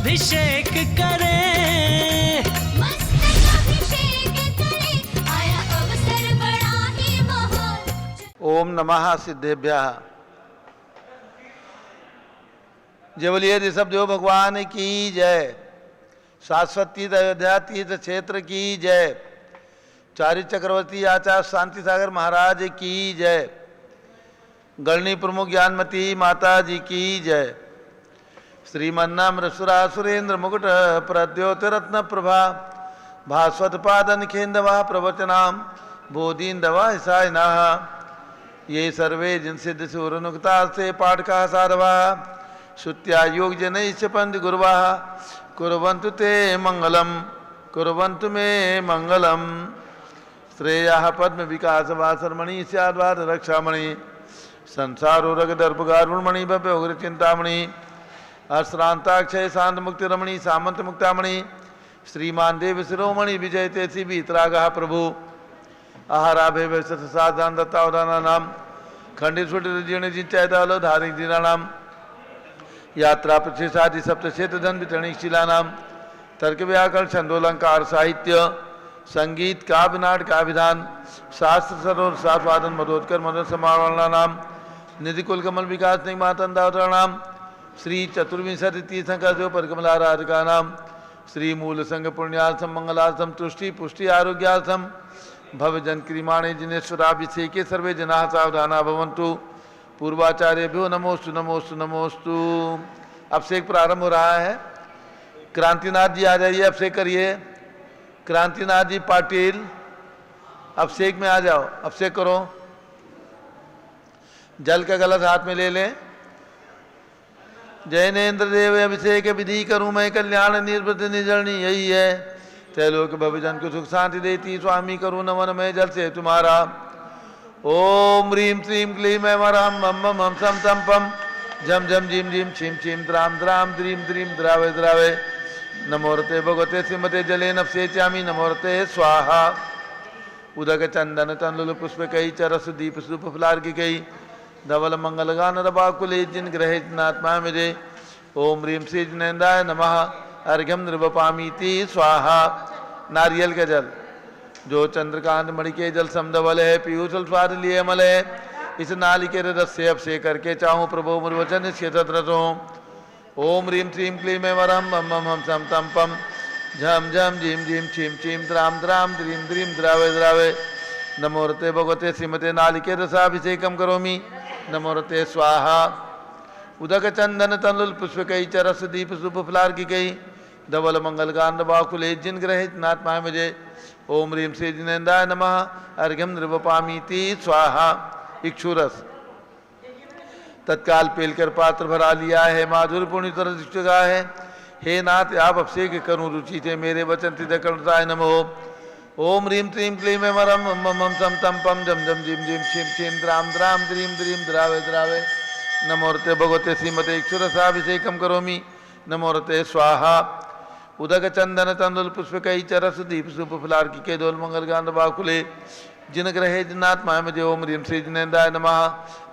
अभिषेक करें, मस्तक अभिषेक करें, आया अवसर बड़ा ही महान। ओम नमः सिद्धेभ्यः। जय बोलिए ऋषभदेव भगवान की जय। शाश्वत तीर्थ अयोध्या तीर्थ क्षेत्र की जय। चारि चक्रवर्ती आचार्य शांति सागर महाराज की जय। गणनी प्रमुख ज्ञानमती माता जी की जय। श्रीमन्नाम सुरेंद्र मुकुट प्रद्योतिरत्न प्रभा भास्वत पादन खेन्दवा प्रवचनाम बोधीन्दवा हिसायनाः ये सर्वे जिनसिद्ध सूरनुक्ता से पाठका साधवा श्रुत्या योग जनैश्च पंथ गुरुवा कुर्वन्तु ते मंगलम कुर्वन्तु मे मंगलम। श्रेयः पद्म विकास वासरमणि स्याद्वाद रक्षामणि संसारो रगदर्पगारुणमणि भव्य उग्र चिंतामणि अश्रांताक्षय शांत मुक्ति रमणि सामंत मुक्तामणि श्रीमान देव शिरोमणि विजय तेसी बीतरागः प्रभु आहाराभे साधान दत्तावधाना नाम खंडित सुटित जीर्ण जिंचायतालो धारिक जीराणाम यात्रा प्रतिष्ठादि सप्तक्षेत्र धन वितरणिक शिलानाम तर्क व्याकरण छंदोलंकार साहित्य संगीत काव्य नाट काव्यधान शास्त्र सरोवर शास्वादन मदोत्कर मदन समावरणा नाम निधि कुल कमल विकास निगमातंदावतरणाम श्री चतुर्विंशति तीर्थंकर देव परिकमलाराधिका नाम श्री मूल संघ पुण्यार्थम मंगलार्थम तुष्टि पुष्टि आरोग्यार्थम भव जन क्रीमाणे जिनेश्वराभिषेके सर्वे जना सावधाना भवन्तु। पूर्वाचार्यभ्यो नमोस्तु नमोस्तु नमोस्तु। अभिषेक प्रारंभ हो रहा है। क्रांतिनाथ जी आ जाइए, अभिषेक करिए। क्रांतिनाथ जी पाटिल अभिषेक में आ जाओ, अभिषेक करो। जल का गलत हाथ में ले लें। जैनेन्द्र देव अभिषेक विधि करूं मैं कल्याण निर्वृत निजरणी यही है त्रैलोक भवजन को सुख शांति देती स्वामी करूं नमन मैं जल से तुम्हारा। ओम ह्रीं श्रीं क्लीं ऐं वरहं मम मम हम सम तम पम झम झम झीम झीम छीम छीम द्राम द्राम द्रीम द्रीम द्रावे द्रावे नमोरते भगवते श्रीमते जले नपसेचामि नमोरते स्वाहा। उदक चंदन तंडुल पुष्प कई चरस दीप सुप फलार्घ्य कई धवल मंगल गान रबाकुले जिन ग्रहे जिनात्मा मेरे। ओम ह्रीं श्री जिनेन्द्राय नमः अर्घ्यम नृवपामीति स्वाहा। नारियल का जल जो चंद्रकांत मणि के जल समधवल है पीयूषल स्वाद लिए अमल है इस नालिके रस से अभिषेक करके चाहूँ प्रभु मुर्वचन क्षेत्रसों। ओम ह्रीं श्रीं क्लीं ऐं वरहं मम मम हम सम तम पम झम झम झीम झीम छीम छीम द्राम द्राम द्रीम द्रीम द्रावे द्रावे नमोरते भगवते श्रीमते नालिके रसाभिषेकम करोमि नमोरते स्वाहा। उदक चंदन तंडुल पुष्प कई चरस दीप सुप फलार्घ्य कई धवल मंगल गान बाकुले जिन ग्रहे नात्मा मुझे। ओम ह्रीं श्री जिनेन्द्राय नमः अर्घ्यम नृवपामीति स्वाहा। इक्षुरस तत्काल पेलकर पात्र भरा लिया है माधुर पुण्य तरस चुका है। हे नाथ आप अभिषेक करूं रुचि थे मेरे वचन तिदकर्ताय नमो। ओम ह्रीं श्रीं क्लीं ऐं वरहं मम मम सम तम पम झम झम झीम झीम छीम छीम द्राम द्राम द्रीम द्रीम द्रावे द्रावे नमोरते भगवते श्रीमते इक्षुरसाभिषेकम करोमि नमोरते स्वाहा। उदक चंदन तंडुल पुष्प कई चरस दीप सुप फलार्घ्य के दोल मंगल गान बाकुले जिन ग्रहे जिनात्मा मुझे। ओम ह्रीं श्री जिनेन्द्राय नमः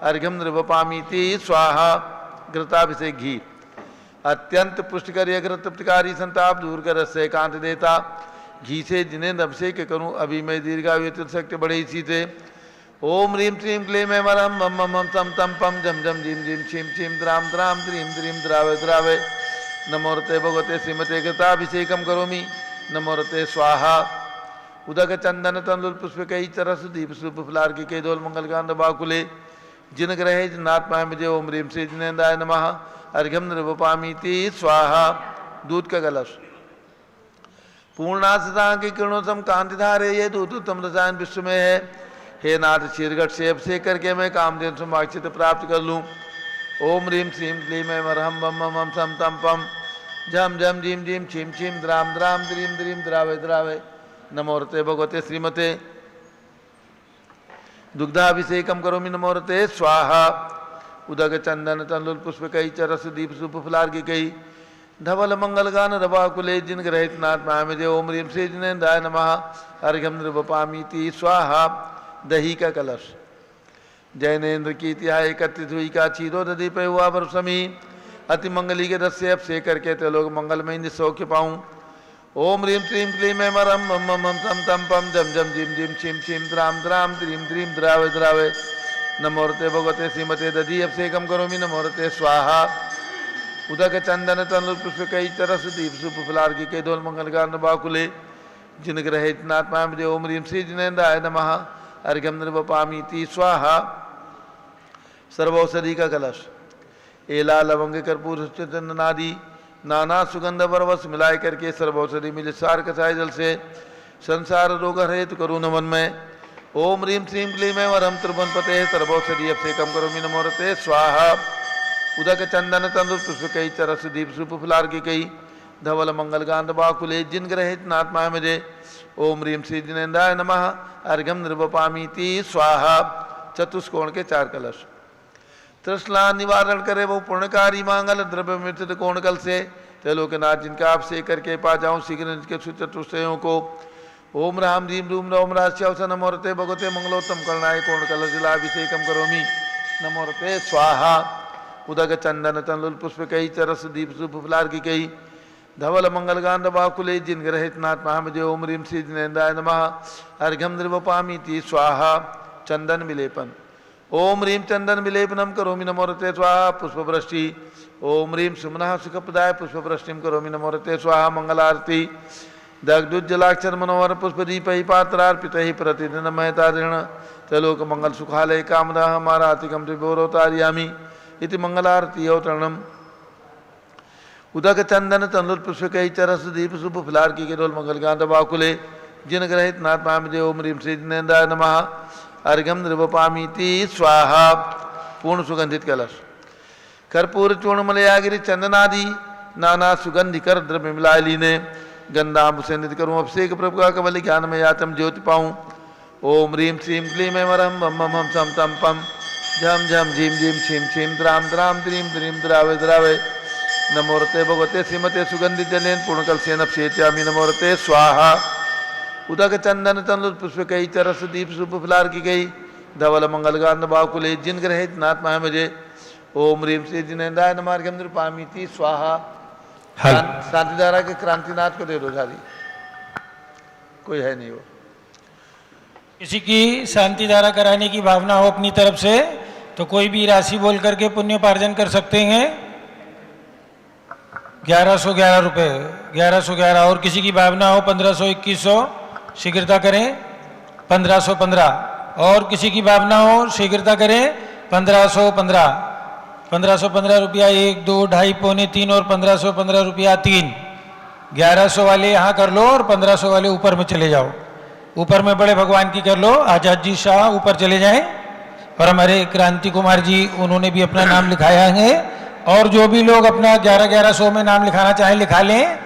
अर्घ्यम नृवपामीति स्वाहा। घृताभिषेक घी अत्यंत पुष्टिकर यज्ञ तृप्तिकारी संताप दूर कर रस से कांत देता घी से जिनेन्द्र अभिषेक करूं अभी मैं दीर्घायु शक्ति बढ़े इसी से। ओम ह्रीं श्रीं क्लीं ऐं वरहं मम मम हम सम तम पम झम झम झीम झीम छीम छीम द्राम द्राम द्रीम द्रीम द्रावे द्रावे नमोरते भगवते श्रीमते कृताभिषेकम करोमि नमोरते स्वाहा। उदक चंदन तंडुल पुष्प कई चरस दीप सुप फलार्घ्य के दोल मंगल गान बाकुले जिन ग्रहे जिनात्मा मुझे। ओम ह्रीं श्री जिनेन्द्राय नमः अर्घ्यम नृवपामीति स्वाहा। दूध का कलश पूर्णासता की किरणों सम कांतिधारे ये दूध उत्तम रसायन विश्व में है। हे नाथ शीरगढ़ से अभिषेक करके मैं कामधेनु समाक्षित प्राप्त कर लूँ। ओम ह्रीं श्रीं क्लीं ऐं वरहं मम मम हम सम तम पम झम झम झीम झीम छीम छीम द्राम द्राम द्रीम द्रीम द्रावे द्रावे नमोरते भगवते श्रीमते दुग्धाभिषेकम करोमि नमोरते स्वाहा। उदक चंदन तंडुल पुष्प कई चरस दीप सुप फलार्घ्य कई धवल मंगल गान रवाकुले जिन ग्रहित नात्मा मुझे। ओम ह्रीं श्री जिनेन्द्राय नमः अर्घ्यम नृवपामीति स्वाहा। दही का कलश जैनेन्द्र की तिहाई एकत्रित हुई का चीरो दीप हुआ बरसमी अति मंगली के रस से अभिषेक करके ते लोग मंगलमय निज सौख्य पाऊं। ओम ह्रीं क्लीं क्लीं ऐं मरम मम मम मम तम तम पम जम जम जिम जिम छिम छिम द्राम द्राम द्रीम द्रीम द्रावे द्रावे नमोरते भगवते श्रीमते दधि अभिषेकम करोमि नमोरते स्वाहा। उदक चंदन तनु पुष्प कई तरस दीप सुप फुलार की कई धोल मंगल गान बाकुले जिन ग्रहित नात्मा में ओम ह्रीं श्री जिनेन्द्राय नमः अर्घ्यम निर्वपामीति स्वाहा। सर्वौषधि का कलश एला लवंग कर्पूर चंदनादि नाना सुगंध बरवस मिलाए करके सर्वौषधि मिले सार कसाय जल से संसार रोग हेतु करुण नमन में। ओम ह्रीं श्रीं क्लीं ऐं वरम त्रिभुवन पते सर्वौषधि अभिषेकम करोमि नमोरते स्वाहा। उदक चंदन तंदुर पुष्प कई चरस दीप सुप फुलार की कई धवल मंगल गांध बाकुले जिन ग्रहित नात्मा मुझे ओम ह्रीं श्री जिनेन्द्राय नमः अर्घ्यम निर्वपामीति स्वाहा। चतुष्कोण के 4 कलश तृष्णा निवारण करे वो पुण्यकारी मांगल द्रव्य मृत कोणकल से त्रिलोकनाथ जिनका आप से करके पा जाऊं शीघ्र के चतुष्टयों को। ओम राम ह्रीं रूम ओम राश्यावस नमोरते भगवते मंगलोत्तम करणाय कोणकल जिलाभिषेकम करोमि नमोरते स्वाहा। उदक चंदन तंदुल पुष्प कई चरस दीप सुप फुलार की कई धवल मंगल गांध बाकुले जिन ग्रहित नाथ महामजे ओम ह्रीं श्री जिनेन्द्राय नमः अर्घ्यम निर्वपामीति स्वाहा। चंदन विलेपन ओम ह्रीं चंदन विलेपनम करोमि नमोरते स्वाहा। पुष्पवृष्टि ओम ह्रीं सुमनः सुखप्रदाय पुष्पवृष्टिम करोमि नमोरते स्वाहा। मंगलारती दग्धुज्जलाक्षर मनोहर पुष्पदीपै पात्रार्पितैः प्रतिदिन महतादृण त्रैलोक मंगल सुखालय कामदा हमारातिकम त्रिभोरोतार्यामि इति मंगलारती अवतरणम। उदक चंदन तंदुल पुष्प कई चरस दीप सुप फुलार की केरोल मंगल गांध बाकुले जिन ग्रहित नाथ महामजे ओम ह्रीं श्री जिनेन्द्राय नमः अर्घ्यम निर्वपामीति स्वाहा। पूर्ण सुगंधित कलश कर्पूर चूर्ण मलयागिरी चंदनादि नाना सुगंधि कर द्रव्य मिलाए लीने गंधाम से निधि करूँ अभिषेक प्रभु का कवल ज्ञान में यातम ज्योति पाऊँ। ओम ह्रीं श्रीं क्लीं ऐं वरम मम मम हम सम तम पम झम झम झीम झीम छिम छिम द्राम द्राम द्रीम द्रीम द्रावे द्रावे नमोरते भगवते श्रीमते सुगंधि जलेन पूर्णकल सेन अभिषेच्यामि नमोरते स्वाहा। उदक चंदन तंदुल पुष्प कई चरस दीप सुप फुलार की गई धवल मंगल गांध बाकुले जिन ग्रहित नाथ महामजे ओम ह्रीं श्री जिनेन्द्राय नमः अर्घ्यम निर्वपामीति स्वाहा। शांतिधारा के क्रांतिनाथ को दे दो झारी, कोई है नहीं वो। किसी की शांतिधारा कराने की भावना हो अपनी तरफ से तो कोई भी राशि बोल करके पुण्योपार्जन कर सकते हैं। 1111 रुपये 1111। और किसी की भावना हो 1500 2100 शीघ्रता करें 1515। और किसी की भावना हो शीघ्रता करें 1515 रुपया 1 2 2.5 पौने 3 और 1515 रुपया 3। 1100 वाले यहाँ कर लो और 1500 वाले ऊपर में चले जाओ। ऊपर में बड़े भगवान की कर लो। आजाद जी शाह ऊपर चले जाएं और हमारे क्रांति कुमार जी उन्होंने भी अपना नाम लिखाया है। और जो भी लोग अपना 1100 में नाम लिखाना चाहें लिखा लें।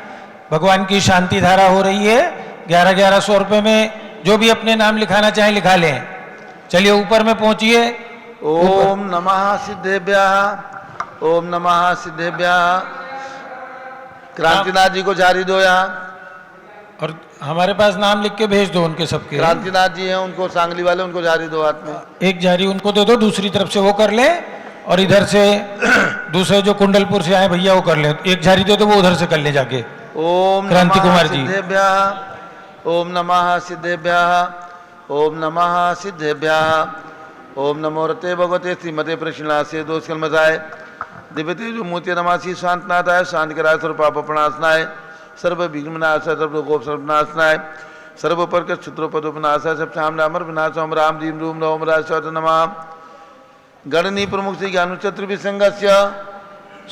भगवान की शांति धारा हो रही है। 1100 रुपये में जो भी अपने नाम लिखाना चाहें लिखा लें। चलिए ऊपर में पहुंचिए। ओम नमः सिद्धेभ्यः ओम नमः सिद्धेभ्यः। क्रांतिनाथ जी को जारी दो यहाँ। और हमारे पास नाम लिख के भेज दो उनके सबके। क्रांतिनाथ जी हैं उनको सांगली वाले उनको जारी दो हाथ में। एक जारी उनको दे दो, दूसरी तरफ से वो कर ले और इधर से दूसरे जो कुंडलपुर से आए भैया वो कर ले। एक जारी दे दो वो उधर से कर ले जाके। ओम क्रांति कुमार जी। ओम नमः सिद्धेभ्यः ओम नमः सिद्धेभ्यः। ओम नमो रते भगवते श्रीमते प्रश्नासे दोष कलमसाय दिव्य तेजो मूर्ति नमासी शांतनाथाय शांति कराय सर्व पाप प्रणाशनाय सर्व विघ्ननाशाय सर्व गोप सर्वनाशनाय सर्व परक क्षुद्रोपदोपनाशाय सब श्याम रामर विनाश ओम राम रीम रूम ओम राष्ट्र नमः। गणनी प्रमुख श्री ज्ञानुचत्र विसंगस्य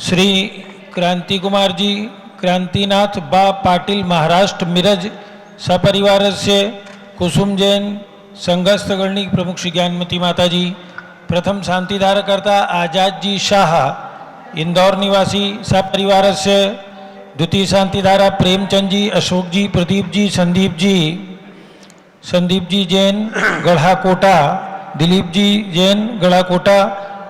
श्री क्रांति कुमार जी क्रांतिनाथ बा पाटिल महाराष्ट्र मिरज सपरिवार से कुसुम जैन संघस्थ गणनी प्रमुख श्री ज्ञानमती माता जी। प्रथम शांतिधारा करता आजाद जी शाह इंदौर निवासी सपरिवार से। द्वितीय शांतिधारा प्रेमचंद जी अशोक जी प्रदीप जी संदीप जी जैन गढ़ा कोटा। दिलीप जी जैन गढ़ा कोटा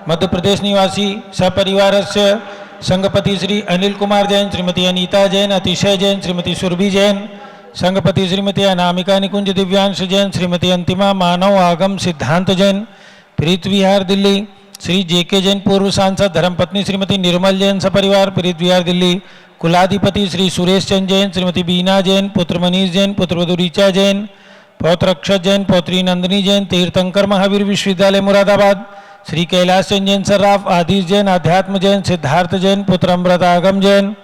मध्य प्रदेश निवासी सपरिवार से। संघपति श्री अनिल कुमार जैन श्रीमती अनीता जैन अतिशय जैन श्रीमती सुरभि जैन। संघपति श्रीमती अनामिका निकुंज दिव्यांश जैन श्रीमती अंतिमा मानव आगम सिद्धांत जैन प्रीत विहार दिल्ली। श्री जेके जैन पूर्व सांसद धर्मपत्नी श्रीमती निर्मल जैन सपरिवार पीड़ित विहार दिल्ली। कुलाधिपति श्री सुरेश चंद जैन, श्रीमती बीना जैन, पुत्र मनीष जैन, पुत्रवधू ऋचा जैन, पौत्र अक्षत जैन, पौत्री नंदिनी जैन, तीर्थंकर महावीर विश्वविद्यालय मुरादाबाद। श्री कैलाश चंद जैन सर्राफ, आदिश जैन, अध्यात्म जैन, सिद्धार्थ जैन, पुत्र अमृता आगम जैन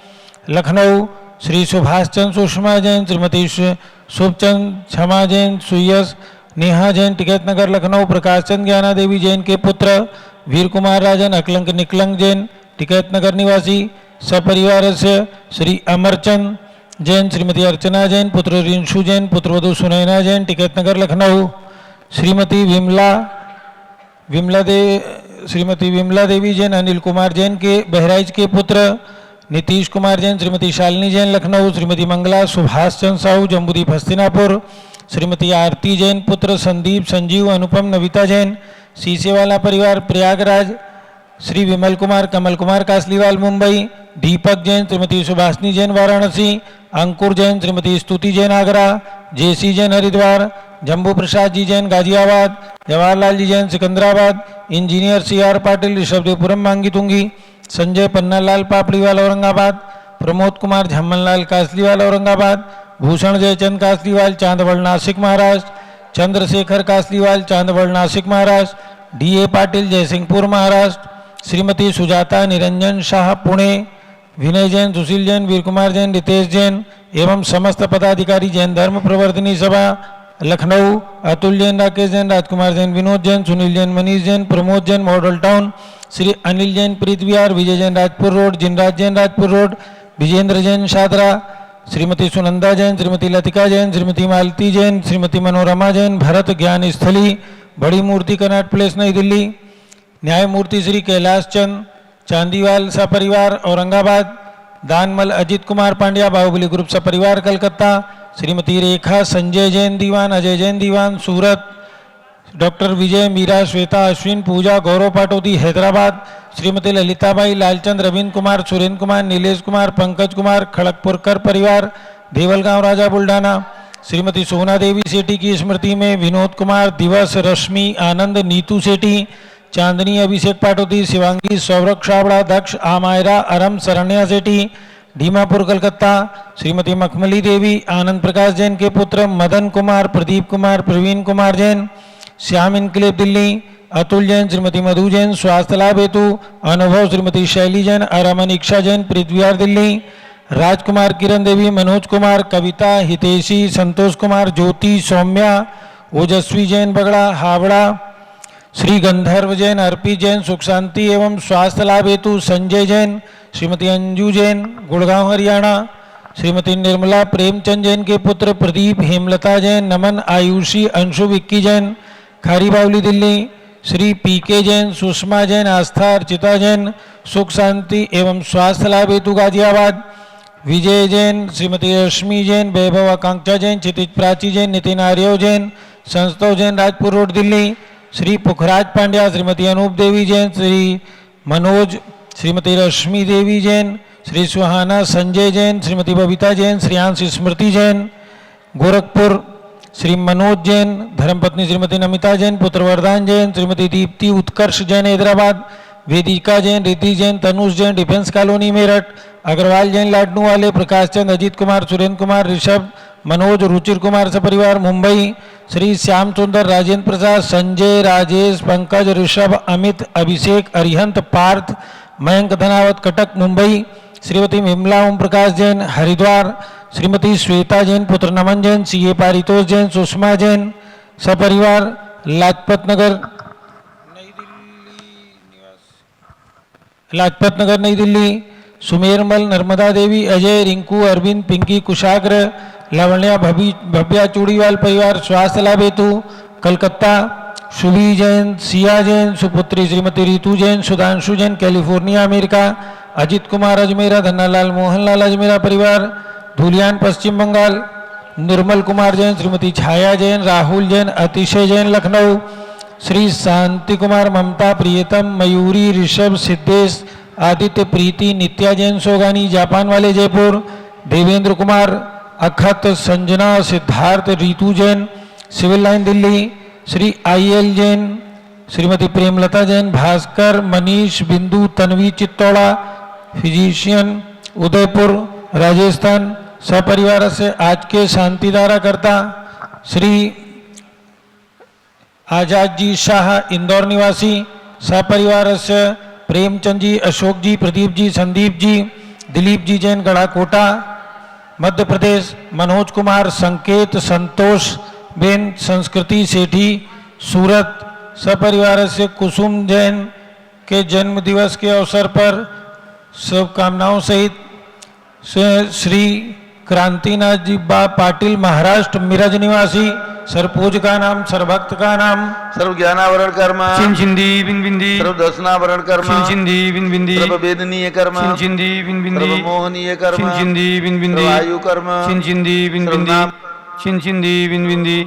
लखनऊ। श्री सुभाष चंद सुषमा जैन, श्रीमती शुभचंद क्षमा जैन, सुयस नेहा जैन टिकैत नगर लखनऊ। प्रकाश चंद ज्ञाना देवी जैन के पुत्र वीर कुमार राजन अकलंक निकलंक जैन टिकैत नगर निवासी सपरिवार से। श्री अमरचंद जैन, श्रीमती अर्चना जैन, पुत्र रिंशु जैन, पुत्रवधू सुनैना जैन टिकैत नगर लखनऊ। श्रीमती विमला देवी जैन अनिल कुमार जैन के बहराइच के पुत्र नीतीश कुमार जैन, श्रीमती शालिनी जैन लखनऊ। श्रीमती मंगला सुभाष चंद्र साहू जम्बूदीप हस्तिनापुर। श्रीमती आरती जैन पुत्र संदीप संजीव अनुपम नविता जैन सीसेवाला परिवार प्रयागराज। श्री विमल कुमार कमल कुमार कासलीवाल मुंबई। दीपक जैन, श्रीमती सुभाषनी जैन वाराणसी। अंकुर जैन, श्रीमती स्तुति जैन आगरा। जेसी जैन हरिद्वार। जम्बू प्रसाद जी जैन गाजियाबाद। जवाहरलाल जी जैन सिकंदराबाद। इंजीनियर CR पाटिल ऋषभदेवपुरम मांगी तुंगी। संजय पन्नालाल पापड़ीवाल औरंगाबाद। प्रमोद कुमार झम्मनलाल कासलीवाल औरंगाबाद। भूषण जयचंद कासलीवाल चांदवड़ नासिक महाराष्ट्र। चंद्रशेखर कासलीवाल चांदवड़ नासिक महाराष्ट्र। DA पाटिल जयसिंहपुर महाराष्ट्र। श्रीमती सुजाता निरंजन शाह पुणे। विनय जैन, सुशील जैन, वीर कुमार जैन, रितेश जैन एवं समस्त पदाधिकारी जैन धर्म प्रवर्तनी सभा लखनऊ। अतुल जैन, राकेश जैन, राजकुमार जैन, विनोद जैन, सुनील जैन, मनीष जैन, प्रमोद जैन मॉडल टाउन। श्री अनिल जैन प्रीत विहार। विजय जैन राजपुर रोड। जिनराज जैन राजपुर रोड। विजेंद्र जैन शादरा। श्रीमती सुनंदा जैन, श्रीमती लतिका जैन, श्रीमती मालती जैन, श्रीमती मनोरमा जैन भरत ज्ञान स्थली बड़ी मूर्ति कनाट प्लेस नई दिल्ली। न्यायमूर्ति श्री कैलाश चंद चांदीवाल सपरिवार औरंगाबाद। दानमल अजित कुमार पांड्या बाहुबली ग्रुप सपरिवार कलकत्ता। श्रीमती रेखा संजय जैन दीवान, अजय जैन दीवान सूरत। डॉक्टर विजय मीरा श्वेता अश्विन पूजा गौरव पाटोदी हैदराबाद। श्रीमती ललिताबाई लालचंद रविंद्र कुमार सुरेंद्र कुमार नीलेश कुमार पंकज कुमार खड़गपुरकर परिवार देवलगांव राजा बुल्ढाना। श्रीमती सोना देवी सेठी की स्मृति में विनोद कुमार दिवस रश्मि आनंद नीतू सेठी चांदनी अभिषेक पाटोदी शिवांगी सौरभ छाबड़ा दक्ष आमायरा अरम शरण्या सेठी दीमापुर कलकत्ता। श्रीमती मखमली देवी आनंद प्रकाश जैन के पुत्र मदन कुमार प्रदीप कुमार प्रवीण कुमार जैन श्याम इनकलेब दिल्ली। अतुल जैन, श्रीमती मधु जैन स्वास्थ्य लाभ हेतु अनुभव। श्रीमती शैली जैन अरमन इक्षा जैन प्रीत विहार दिल्ली। राजकुमार किरण देवी मनोज कुमार कविता हितेशी संतोष कुमार ज्योति सौम्या ओजस्वी जैन बगड़ा हावड़ा। श्री गंधर्व जैन अर्पी जैन सुख शांति एवं स्वास्थ्य लाभ हेतु संजय जैन। श्रीमती अंजू जैन गुड़गांव हरियाणा। श्रीमती निर्मला प्रेमचंद जैन के पुत्र प्रदीप हेमलता जैन नमन आयुषी अंशु विक्की जैन खारी बावली दिल्ली। श्री PK जैन सुषमा जैन आस्था अर्चिता जैन सुख शांति एवं स्वास्थ्य लाभ हेतु गाजियाबाद। विजय जैन, श्रीमती रश्मि जैन, वैभव आकांक्षा जैन, क्षितिज प्राची जैन, नितिन आर्यव जैन, संस्तव जैन राजपुर रोड दिल्ली। श्री पुखराज पांड्या, श्रीमती अनूप देवी जैन, श्री मनोज, श्रीमती रश्मि देवी जैन, श्री सुहाना संजय जैन, श्रीमती बबीता जैन, श्रेयांश स्मृति जैन गोरखपुर। श्री मनोज जैन, धर्मपत्नी श्रीमती नमिता जैन, पुत्र वरदान जैन, श्रीमती दीप्ति उत्कर्ष जैन हैदराबाद। वेदिका जैन, रिद्धि जैन, तनुष जैन डिफेंस कॉलोनी मेरठ। अग्रवाल जैन लाडनू वाले, प्रकाश चंद, अजीत कुमार, सुरेंद्र कुमार, ऋषभ, मनोज, रुचिर कुमार सपरिवार मुंबई। श्री श्याम सुंदर, राजेंद्र प्रसाद, संजय, राजेश, पंकज, ऋषभ, अमित, अभिषेक, अरिहंत, पार्थ, मयंक धनावत कटक मुंबई। श्रीमती विमला ओम प्रकाश जैन हरिद्वार। श्रीमती श्वेता जैन, पुत्र नमन जैन, CA पारितोष जैन, सुषमा जैन सपरिवार लाजपत नगर नई दिल्ली। सुमेरमल, नर्मदा देवी, अजय, रिंकू, अरविंद, पिंकी, कुशाग्र, लावण्या, भव्या चूड़ीवाल परिवार स्वास्थ्य लाभ हेतु कलकत्ता। शुभी जैन, सिया जैन, सुपुत्री श्रीमती रितु जैन, सुधांशु जैन कैलिफोर्निया अमेरिका। अजित कुमार अजमेरा, धन्नालाल मोहनलाल अजमेरा परिवार धुलियान पश्चिम बंगाल। निर्मल कुमार जैन, श्रीमती छाया जैन, राहुल जैन, अतिशय जैन लखनऊ। श्री शांति कुमार, ममता, प्रियतम, मयूरी, ऋषभ, सिद्धेश, आदित्य, प्रीति, नित्या जैन सोगानी जापान वाले Jaipur. Devendra Kumar, Akhat, Sanjana, Siddharth, Ritu Jain civil line Delhi. Shri IL Jain, Shrimati Premlata Jain, Bhaskar, Manish, Bindu, Tanvi Chittora, physician, Udaipur, Rajasthan, सपरिवार से आज के शांतिधारा करता श्री आजाद जी शाह, इंदौर निवासी, सपरिवार से प्रेमचंद जी, अशोक जी, प्रदीप जी, संदीप जी, दिलीप जी जैन, गढ़ाकोटा, मध्य प्रदेश, मनोज कुमार, संकेत, संतोष बेन, संस्कृति सेठी, सूरत, सपरिवार से कुसुम जैन के जन्म दिवस के अवसर पर शुभकामनाओं सहित श्री क्रांतिनाथ जी बा पाटिल, महाराष्ट्र, मिरज निवासी, सरपूज का नाम, सरभक्त का नाम, सर्व ज्ञानावरण कर्म, चिंचिंदी बिंबिंदी, सर्व दर्शनावरण कर्म, चिंचिंदी बिंबिंदी, सर्व वेदनीय कर्म, चिंचिंदी बिंबिंदी, सर्व मोहनीय कर्म, चिंचिंदी बिंबिंदी, सर्व आयु कर्म, चिंचिंदी बिंबिंदी, सर्वनाम, चिंचिंदी बिंबिंदी,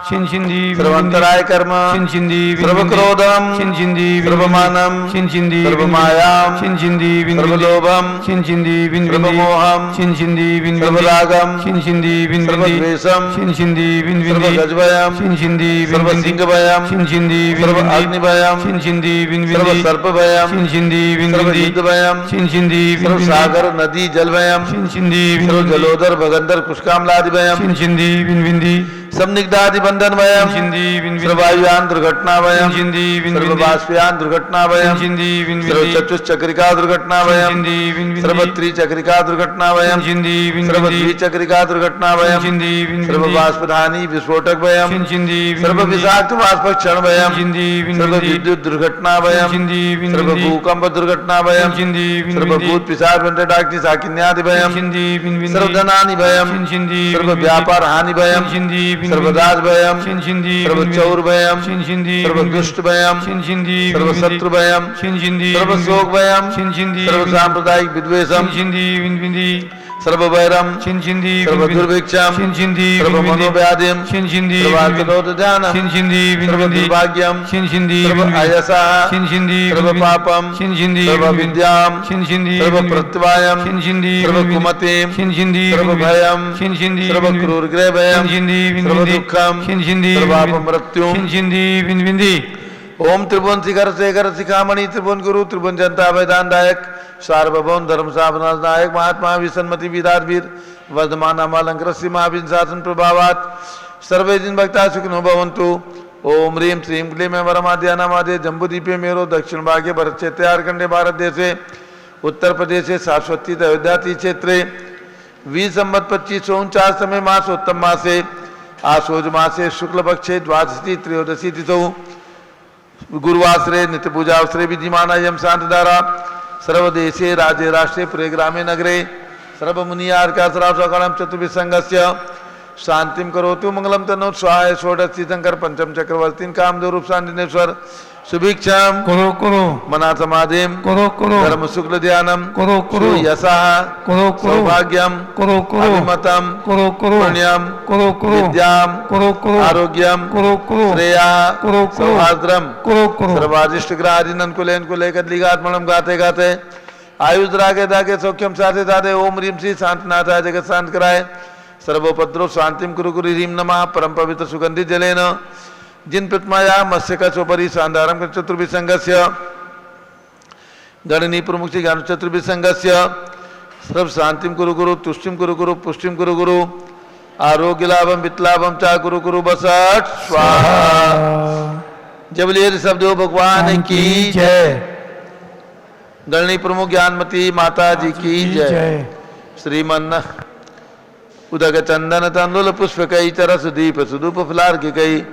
चिंचिंदी सर्व बिंबिंदी, अंतराय कर्म, चिंचिंदी सर्व बिंबिंदी, क्रोधम, चिंचिंदी सर्व बिंबिंदी, मानम, चिंचिंदी सर्व बिंबिंदी, मायाम, चिंचिंदी सर्व बिंबिंदी, लोभम, चिंचिंदी सर्व बिंबिंदी, मोहम, चिंचिंदी सर्व बिंबिंदी, रागम, चिंचिंदी सर्व बिंबिंदी, द्वेषम, चिंचिंदी सर्व बिंबिंदी, गजभयम, चिंचिंदी सर्व बिंबिंदी, सिंहभयम, चिंचिंदी सर्व बिंबिंदी, अग्निभयम, चिंचिंदी सर्व बिंबिंदी, सर्पभयम, चिंचिंदी सर्व बिंबिंदी, युद्धभयम, चिंचिंदी सर्व बिंबिंदी, सागर नदी जलभयम, चिंचिंदी सर्व बिंबिंदी, जलोदर भगंदर कुशकामलादिभयम, चिंचिंदी बिंबिंदी, संनिग्धादि बंधन भयम, चिंचिंदी बिंबिंदी, सर्व वायुयान दुर्घटना भयम, चिंचिंदी सर्व बिंबिंदी, बाष्पयान दुर्घटना भयम, चिंचिंदी सर्व बिंबिंदी, चतुश्चक्रिका दुर्घटना भयम, चिंचिंदी बिंबिंदी, सर्व त्रिचक्रिका दुर्घटना भयम, चिंचिंदी सर्व बिंबिंदी, द्विचक्रिका दुर्घटना भयम, चिंचिंदी सर्व बिंबिंदी, बाष्पधानी विस्फोटक भयम, चिंचिंदी सर्व बिंबिंदी, विषाक्त बाष्प क्षण भयम, चिंचिंदी सर्व बिंबिंदी, विद्युत दुर्घटना भयम, चिंचिंदी सर्व बिंबिंदी, भूकंप दुर्घटना भयम, चिंचिंदी सर्व बिंबिंदी, भूत पिशाच वंटडाग्नि साकिन्यादि भयम, चिंचिंदी बिंबिंदी, सर्व धनानि भयम, चिंचिंदी सर्व बिंबिंदी, व्यापार हानि भयम, चिंचिंदी सर्व बिंबिंदी, दास भयम, चिंचिंदी सर्व बिंबिंदी, चौर भयम, चिंचिंदी सर्व बिंबिंदी, दुष्ट भयम, चिंचिंदी सर्व बिंबिंदी, शत्रु भयम, चिंचिंदी सर्व बिंबिंदी, शोक भयम, चिंचिंदी सर्व बिंबिंदी, सांप्रदायिक विद्वेषम, चिंचिंदी बिंबिंदी, सर्व वैरम, चिंचिंदी सर्व बिंबिंदी, दुर्भिक्षम, चिंचिंदी सर्व बिंबिंदी, मनोव्याधिम, चिंचिंदी सर्व बिंबिंदी, अर्थनोद ध्यानम, चिंचिंदी सर्व बिंबिंदी, दुर्भाग्यम, चिंचिंदी सर्व बिंबिंदी, अयसः, चिंचिंदी सर्व बिंबिंदी, पापम, चिंचिंदी सर्व बिंबिंदी, विद्याम, चिंचिंदी सर्व बिंबिंदी, प्रत्यवायम, चिंचिंदी सर्व बिंबिंदी, कुमतिम, चिंचिंदी सर्व बिंबिंदी, भयम, चिंचिंदी सर्व बिंबिंदी, क्रूरग्रह भयम, चिंचिंदी सर्व बिंबिंदी, दुःखम, चिंचिंदी सर्व बिंबिंदी, अपमृत्युम, चिंचिंदी बिंबिंदी, ओम त्रिभुवन शिखर शेखर शिखामणि त्रिभुवन गुरु त्रिभुवन जनता वैदान दायक सार्वभौम धर्म साधना नायक महात्मा विसन्मति विदात वीर वर्धमान अमालंकर महावीर शासन प्रभावात सर्वे दिन भक्ता सुखिनो भवन्तु। ओम ह्रीं श्रीं क्लीं वरमाद्या नमादे जम्बूदीपे मेरो दक्षिण भागे भरत क्षेत्रे आर्कंडे भारत देशे उत्तर प्रदेशे शाश्वती अयोध्याति क्षेत्रे वी संवत 2549 समय मासोत्तम मासे आशोज मासे शुक्ल पक्षे द्वादशी त्रयोदशी तिथौ गुरुवासरे नित्य पूजावसरे विधिमान यम शांतधारा सर्वदेशे राज्ये राष्ट्रे पुरे ग्रामे नगरे सर्वमुनियार्का सरासकणम चतुर्विसंगस्य शांतिम करोतु मंगलम तनो स्वाहा षोडशी शंकर पंचम चक्रवर्ती कामदेव रूप शांतिनेश्वर सुभिक्षम करो करो मना समाधिम करो करो धर्म शुक्ल ध्यानम करो करो यशः करो करो सौभाग्यम करो करो अभिमतम करो करो पुण्यम करो करो विद्याम करो करो आरोग्यम करो करो श्रेया करो करो सौहार्द्रम करो करो सर्वादिष्ट ग्राहरिनन कुलेन कुले कदलिगात्मणम गाते गाते आयुष रागे दागे सौख्यम साधे साधे ओम ह्रीं श्री शांतनाथाय जगत शांत कराय सर्वोपद्रव शांतिम कुरु कुरु ह्रीं नमः परम पवित्र सुगंधि जलेन जिन प्रतिमाया मत्स्य का चोपरी शानदारम चतुर्भिसंगस्य गणनी प्रमुख से ज्ञान चतुर्भिसंगस्य सर्व शांतिम कुरु कुरु तुष्टिम कुरु कुरु पुष्टिम कुरु कुरु आरोग्य लाभम वित्लाभम चा कुरु कुरु बसठ स्वाहा। जब लिए शब्दों भगवान की जय। गणनी प्रमुख ज्ञानमती माता जी की जय। श्रीमन उदक चंदन तंदुल पुष्प कई चरस दीप सुदूप फुलार की कई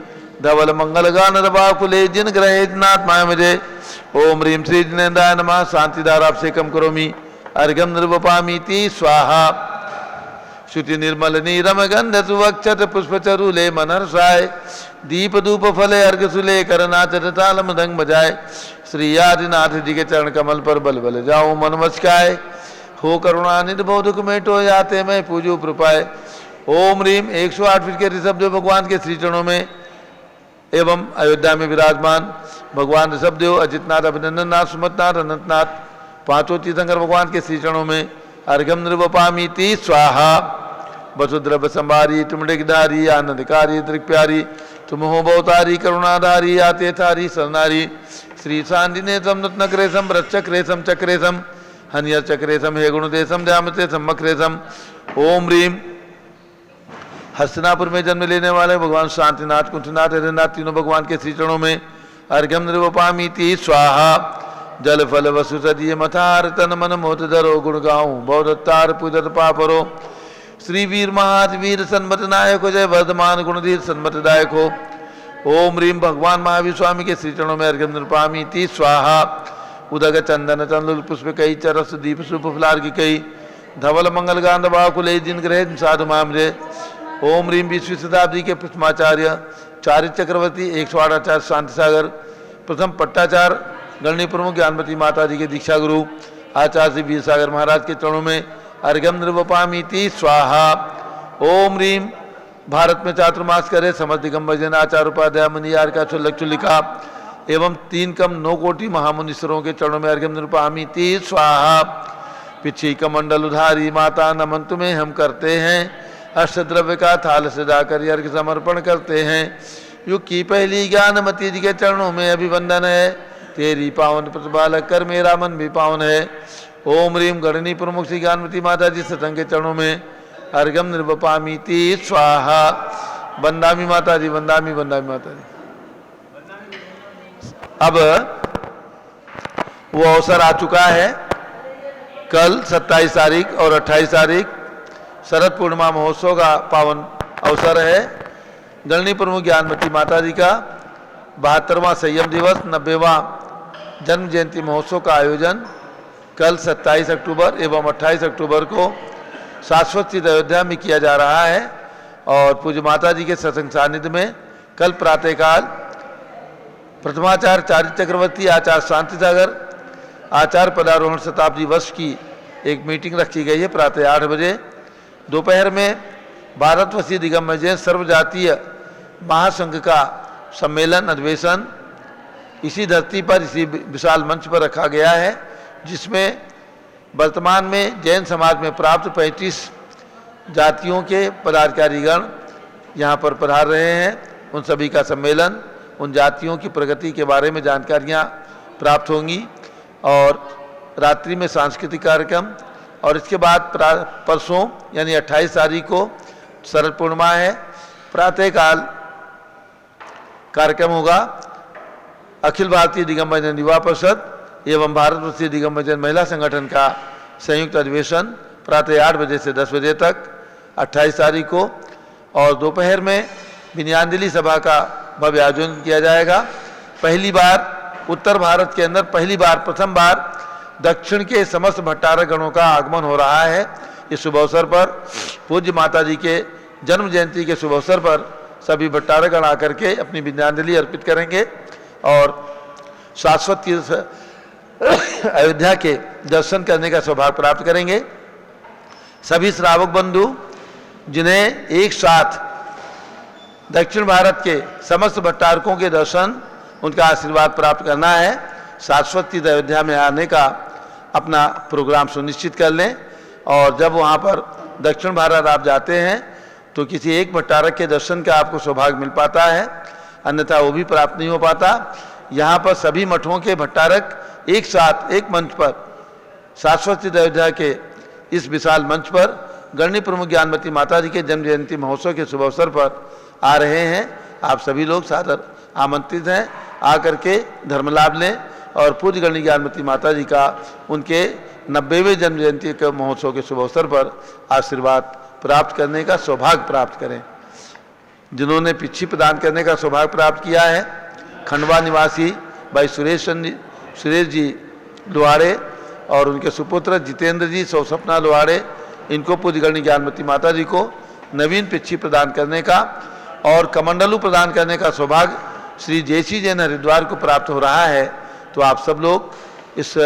धवल मंगल गान रवा कुले जिन ग्रहे नाथ माया मुझे ओम ह्रीं श्री जिनेन्द्राय नमः शांतिधाराभिषेकम करोमि अर्घ्यम निर्वपामीति स्वाहा। श्रुति निर्मल नीरम गंध सुवक्षत पुष्प चरुले मनहर्षाय दीप धूप फले अर्घ सुले करनाचत ताल मृदंग बजाय श्री आदिनाथ जी के चरण कमल पर बल बल जाऊं मन मस्काय हो करुणानिधि बोधक मेटो याते मैं पूजो प्रपाय। ओम ह्रीं 108 फीट के ऋषभदेव भगवान के श्री चरणों में एवं अयोध्या में विराजमान भगवान ऋषभदेव अजितनाथ अभिनंदन नाथ सुमतनाथ अनंतनाथ पांचों तीर्थंकर भगवान के श्री चरणों में अर्घ्यम निर्वपामीति स्वाहा। वसुद्रव संभारी तुमडिकधारी आनंदकारी दृक्प्यारी तुम हो बहुतारी करुणाधारी आते थारी सरनारी श्री शांतिने सम नग्रेशम वृक्षक्रेशम चक्रेशम हनियर चक्रेशम हे गुणदेशम ध्यामते सम्मक्रेशम। ओम रीम हस्तिनापुर में जन्म लेने वाले भगवान शांतिनाथ कुंठनाथ हरिनाथ तीनों भगवान के श्री चरणों में अर्घ्यम निर्वपामीति स्वाहा। जल फल वसु सदीय मथार तन मन मोत धरो गुण गाऊं बहुदत्तार पूजत पापरो। श्री वीर महावीर सन्मत नायक हो जय वर्धमान गुणधीर सन्मत दायक हो। ओम रीम भगवान महावीर स्वामी के श्री चरणों में अर्घ्यम निर्वपामीति स्वाहा। उदक चंदन चंदुल पुष्प कई चरस दीप सुप फुलार की कई धवल मंगल गांध बाकुल जिन ग्रह साधु मामरे। ओम रीम 20वीं शताब्दी के प्रथमाचार्य चारित्र चक्रवर्ती 108 आचार्य शांति सागर प्रथम पट्टाचार्य गणनी प्रमुख ज्ञानमती माता जी के दीक्षा गुरु आचार्य श्री वीर सागर महाराज के चरणों में अर्घ्यम निर्वपामीति स्वाहा। ओम रीम भारत में चातुर्मास करे समस्त दिगंबर जन आचार्य उपाध्याय मनियार का चुल्लिका एवं 3 कम 9 कोटि महामुनीश्वरों के चरणों में अर्घ्यम निर्वपामीति स्वाहा। पिछी कमंडल उधारी माता नमन तुम्हें हम करते हैं अष्टद्रव्य का थाल सजाकर अर्घ्य समर्पण करते हैं। युग की पहली ज्ञानमती जी के चरणों में अभिवंदन है तेरी पावन प्रतिभा कर मेरा मन भी पावन है। ओम रीम गणनी प्रमुख श्री ज्ञानमती माता जी सत्संग के चरणों में अर्घ्यम निर्वपामीति स्वाहा। वंदामी माता जी वंदामी माता जी। अब वो अवसर आ चुका है। कल 27 तारीख और 28 तारीख शरद पूर्णिमा महोत्सव का पावन अवसर है। गणनी प्रमुख ज्ञानमती माता जी का 72वां संयम दिवस 90वां जन्म जयंती महोत्सव का आयोजन कल 27 अक्टूबर एवं 28 अक्टूबर को शाश्वत स्थित अयोध्या में किया जा रहा है। और पूज्य माता जी के सत्संग सानिध्य में कल प्रातःकाल प्रथमाचार्य चारित्र चक्रवर्ती आचार्य शांति सागर आचार्य पदारोहण शताब्दी वर्ष की एक मीटिंग रखी गई है प्रातः 8 बजे। दोपहर में भारतवर्षीय दिगंबर जैन सर्वजातीय महासंघ का सम्मेलन अधिवेशन इसी धरती पर इसी विशाल मंच पर रखा गया है, जिसमें वर्तमान में जैन समाज में प्राप्त 35 जातियों के पदाधिकारीगण यहाँ पर पधार रहे हैं। उन सभी का सम्मेलन उन जातियों की प्रगति के बारे में जानकारियाँ प्राप्त होंगी और रात्रि में सांस्कृतिक कार्यक्रम और इसके बाद परसों यानी 28 तारीख को शरद पूर्णिमा है। प्रातःकाल कार्यक्रम होगा। अखिल भारतीय दिगंबर जैन युवा परिषद एवं भारतवर्षीय दिगंबर जैन महिला संगठन का संयुक्त अधिवेशन प्रातः 8 बजे से 10 बजे तक 28 तारीख को। और दोपहर में विनयाञ्जलि सभा का भव्य आयोजन किया जाएगा। पहली बार उत्तर भारत के अंदर प्रथम बार दक्षिण के समस्त भट्टारक गणों का आगमन हो रहा है। इस शुभ अवसर पर पूज्य माता जी के जन्म जयंती के शुभ अवसर पर सभी भट्टारक गण आकर के अपनी विनयाञ्जलि अर्पित करेंगे और शाश्वत तीर्थ अयोध्या के दर्शन करने का सौभाग्य प्राप्त करेंगे। सभी श्रावक बंधु जिन्हें एक साथ दक्षिण भारत के समस्त भट्टारकों के दर्शन उनका आशीर्वाद प्राप्त करना है, शाश्वत तीर्थ अयोध्या में आने का अपना प्रोग्राम सुनिश्चित कर लें। और जब वहाँ पर दक्षिण भारत आप जाते हैं तो किसी एक भट्टारक के दर्शन का आपको सौभाग्य मिल पाता है, अन्यथा वो भी प्राप्त नहीं हो पाता। यहाँ पर सभी मठों के भट्टारक एक साथ एक मंच पर शाश्वत तीर्थ अयोध्या के इस विशाल मंच पर गणनी प्रमुख ज्ञानमती माता जी के जन्म जयंती महोत्सव के शुभ अवसर पर आ रहे हैं। आप सभी लोग सादर आमंत्रित हैं, आकर के धर्म लाभ लें और पूज्य गणनी ज्ञानमती माता जी का उनके 90वें जन्म जयंती के महोत्सव के शुभ अवसर पर आशीर्वाद प्राप्त करने का सौभाग्य प्राप्त करें। जिन्होंने पिछी प्रदान करने का सौभाग्य प्राप्त किया है, खंडवा निवासी भाई सुरेश जी लोहाड़े और उनके सुपुत्र जितेंद्र जी सौसपना लोहाड़े, इनको पूज्य गणनी ज्ञानमती माता जी को नवीन पिछी प्रदान करने का और कमंडलू प्रदान करने का सौभाग्य श्री जयसी जैन हरिद्वार को प्राप्त हो रहा है। तो आप सब लोग इस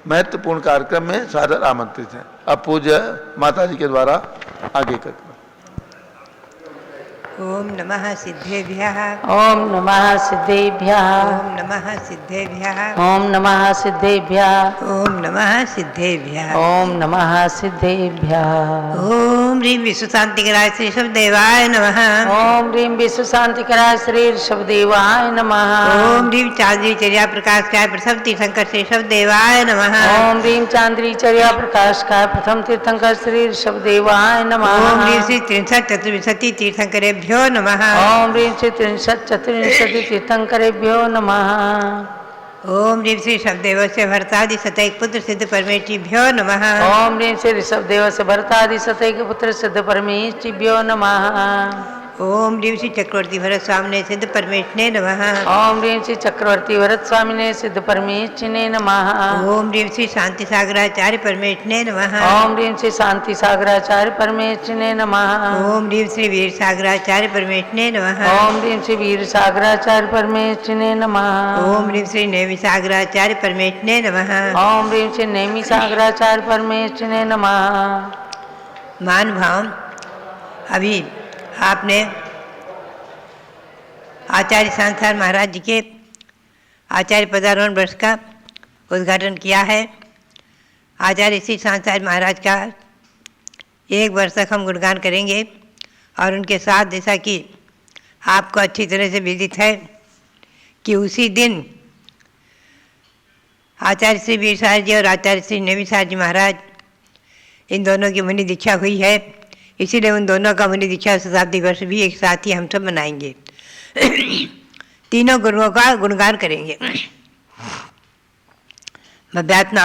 महत्वपूर्ण कार्यक्रम में सादर आमंत्रित हैं। अब पूज्य माता जी के द्वारा आगे कर ओम नमः सिद्धेभ्यः ओम नमः सिद्धेभ्यः ओम नमः सिद्धेभ्यः ओम नमः सिद्धेभ्यः ओम नमः सिद्धेभ्यः ओम नमः सिद्धेभ्यः ओम ह्रीं विश्व शांतिकराय श्री शब्देवाय नमः ओम ह्रीं विश्व शांतिकराय श्री ऋषभदेवाय नमः ओम ह्रीं चांद्री चर्या प्रकाशकाय प्रथम तीर्थंकर श्री शब्देवाय नमः ओम ह्रीं चांद्री चर्या प्रकाशकाय प्रथम तीर्थंकर श्री ऋषभदेवाय नमः ओम ह्रीं श्री 63 चतुर्विंशति तीर्थंकरेभ्यो नमः ओम ह्रीं श्री 63 चतुर्विंशति तीर्थंकरेभ्यो नमः ओम ह्रीं श्री शब्देवस्य भरतादि सतैक पुत्र सिद्ध परमेष्ठिभ्यो नमः ओम ह्रीं श्री ऋषभदेव से भरतादि सतैक पुत्र सिद्ध परमेष्ठिभ्यो नमः ओम ह्रीं श्री चक्रवर्ती भरत स्वामिने सिद्ध परमेष्ठिने नमः ओम ह्रीं श्री चक्रवर्ती भरत स्वामिने सिद्ध परमेष्ठिने नमः ओम ह्रीं श्री शांति सागराचार्य परमेष्ठिने नमः ओम ह्रीं श्री शांति सागराचार्य परमेष्ठिने नमः ओम ह्रीं श्री वीर सागराचार्य परमेष्ठिने नमः ओम ह्रीं श्री वीर सागराचार्य परमेष्ठिने नमः ओम ह्रीं श्री नेमि सागराचार्य परमेष्ठिने नमः ओम ह्रीं श्री नेमि सागराचार्य परमेष्ठिने नमः। महानुभाव, अभी आपने आचार्य सांसार महाराज जी के आचार्य पदारोहण वर्ष का उद्घाटन किया है। आचार्य श्री सांसार महाराज का 1 वर्ष तक हम गुणगान करेंगे और उनके साथ, जैसा कि आपको अच्छी तरह से विदित है कि उसी दिन आचार्य श्री वीर साहर जी और आचार्य श्री नेमि साहर जी महाराज, इन दोनों की मुनि दीक्षा हुई है। इसीलिए उन दोनों का मुनि दीक्षा शताब्दी वर्ष भी एक साथ ही हम सब मनाएंगे। तीनों गुरुओं का गुणगान करेंगे। मध्यात्म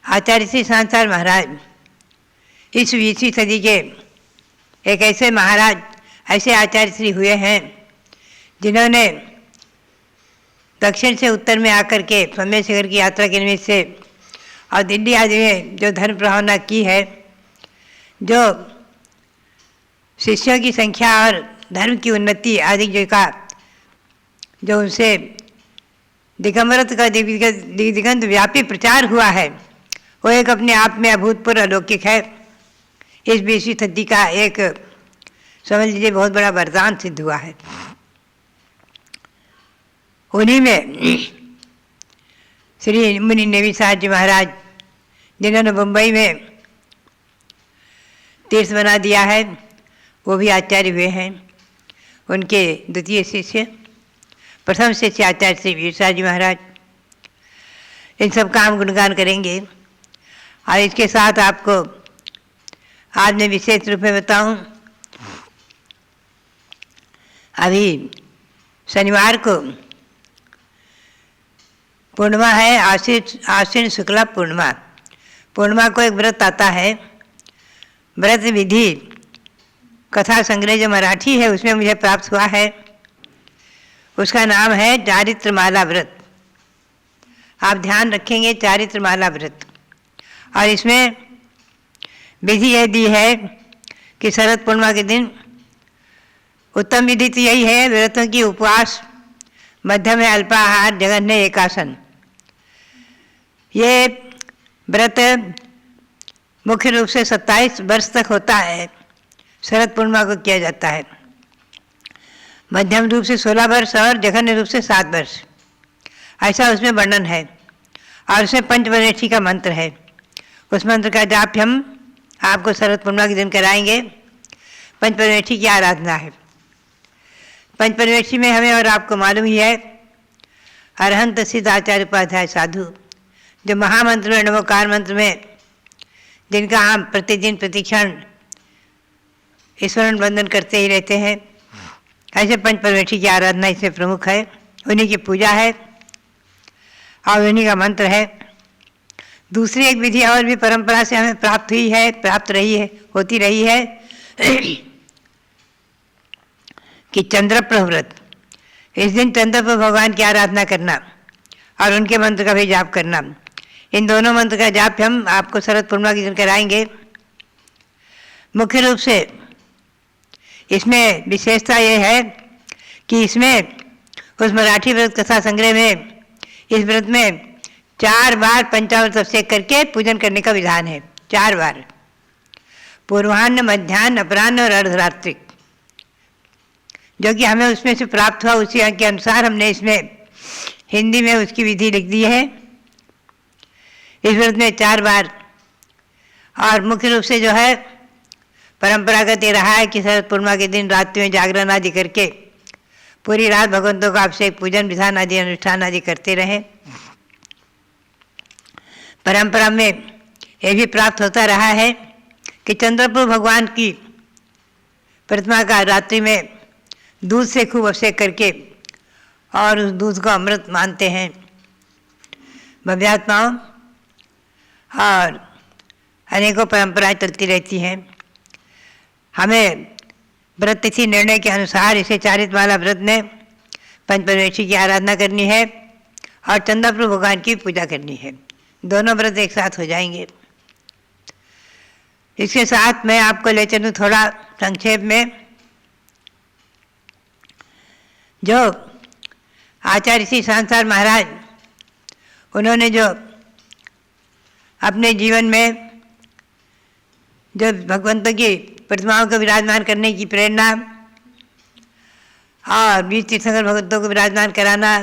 आचार्य श्री सांसार महाराज इस 20वीं सदी के एक ऐसे महाराज, ऐसे आचार्य श्री हुए हैं जिन्होंने दक्षिण से उत्तर में आकर के सोमेश्वर की यात्रा के निमित्त से और दिल्ली आदि में जो धर्म प्रभावना की है, जो शिष्यों की संख्या और धर्म की उन्नति आदि जो उनसे दिगंबरत्व का दिगंत व्यापी प्रचार हुआ है, वो एक अपने आप में अभूतपूर्व अलौकिक है। इस 20वीं सदी का एक, समझ लीजिए, बहुत बड़ा वरदान सिद्ध हुआ है। उन्हीं में श्री मुनि नेमि साहर जी महाराज, जिन्होंने मुंबई में तीर्थ बना दिया है, वो भी आचार्य हुए हैं। उनके द्वितीय शिष्य, प्रथम शिष्य आचार्य श्री वीर साहर जी महाराज। इन सब का हम गुणगान करेंगे। और इसके साथ आपको आज मैं विशेष रूप में बताऊं, अभी शनिवार को पूर्णिमा है, आश्विन शुक्ला पूर्णिमा। पूर्णिमा को एक व्रत आता है। व्रत विधि कथा संग्रह जो मराठी है उसमें मुझे प्राप्त हुआ है, उसका नाम है चारित्रमाला व्रत। आप ध्यान रखेंगे, चारित्रमाला व्रत। और इसमें विधि यह दी है कि शरद पूर्णिमा के दिन उत्तम विधि तो यही है, व्रतों की उपवास, मध्यम है अल्पाहार, जघन्य एकासन। ये व्रत मुख्य रूप से 27 वर्ष तक होता है। शरद पूर्णिमा को किया जाता है। मध्यम रूप से 16 वर्ष और जघन्य रूप से 7 वर्ष, ऐसा उसमें वर्णन है। और उसमें पंचपरमेष्ठी का मंत्र है। उस मंत्र का जाप हम आपको शरद पूर्णिमा के दिन कराएंगे। पंचपरमेष्ठी की आराधना है। पंचपरमेष्ठी में हमें और आपको मालूम ही है, अरहंत सिद्ध आचार्य उपाध्याय साधु, जो महामंत्र में, नमोकार मंत्र में, जिनका हम प्रतिदिन प्रतिक्षण स्मरण वंदन करते ही रहते हैं, ऐसे पंचपरमेष्ठी की आराधना इससे प्रमुख है। उन्हीं की पूजा है और उन्हीं का मंत्र है। दूसरी एक विधि और भी परंपरा से हमें प्राप्त हुई है, प्राप्त रही है, होती रही है कि चंद्रप्रभ व्रत। इस दिन चंद्रप्रभ भगवान की आराधना करना और उनके मंत्र का भी जाप करना। इन दोनों मंत्र का जाप हम आपको शरद पूर्णिमा के दिन कराएंगे। मुख्य रूप से इसमें विशेषता यह है कि इसमें उस मराठी व्रत कथा संग्रह में, इस व्रत में 4 बार पंचामृत अभिषेक करके पूजन करने का विधान है। 4 बार, पूर्वाह्न, मध्याह्न, अपराह्न और अर्धरात्रि। जो कि हमें उसमें से प्राप्त हुआ उसी के अनुसार हमने इसमें हिंदी में उसकी विधि लिख दी है। इस व्रत में 4 बार और मुख्य रूप से जो है परंपरागत ये रहा है कि शरद पूर्णिमा के दिन रात्रि में जागरण आदि करके पूरी रात भगवंतों का अभिषेक पूजन विधान आदि अनुष्ठान आदि करते रहें। परंपरा में यह भी प्राप्त होता रहा है कि चंद्रप्रभु भगवान की प्रतिमा का रात्रि में दूध से खूब अभिषेक करके और उस दूध को अमृत मानते हैं भव्यात्माओं, और अनेकों परंपराएं चलती रहती हैं। हमें व्रत तिथि निर्णय के अनुसार इसे चारित्रमाला व्रत में पंचपरमेश्वरी की आराधना करनी है और चंद्रप्रभु भगवान की पूजा करनी है। दोनों व्रत एक साथ हो जाएंगे। इसके साथ मैं आपको ले चलूँ थोड़ा संक्षेप में। जो आचार्य श्री सांसार महाराज, उन्होंने जो अपने जीवन में जो भगवंतों की प्रतिमाओं को विराजमान करने की प्रेरणा और 20 तीर्थंकर भगवंतों को विराजमान कराना,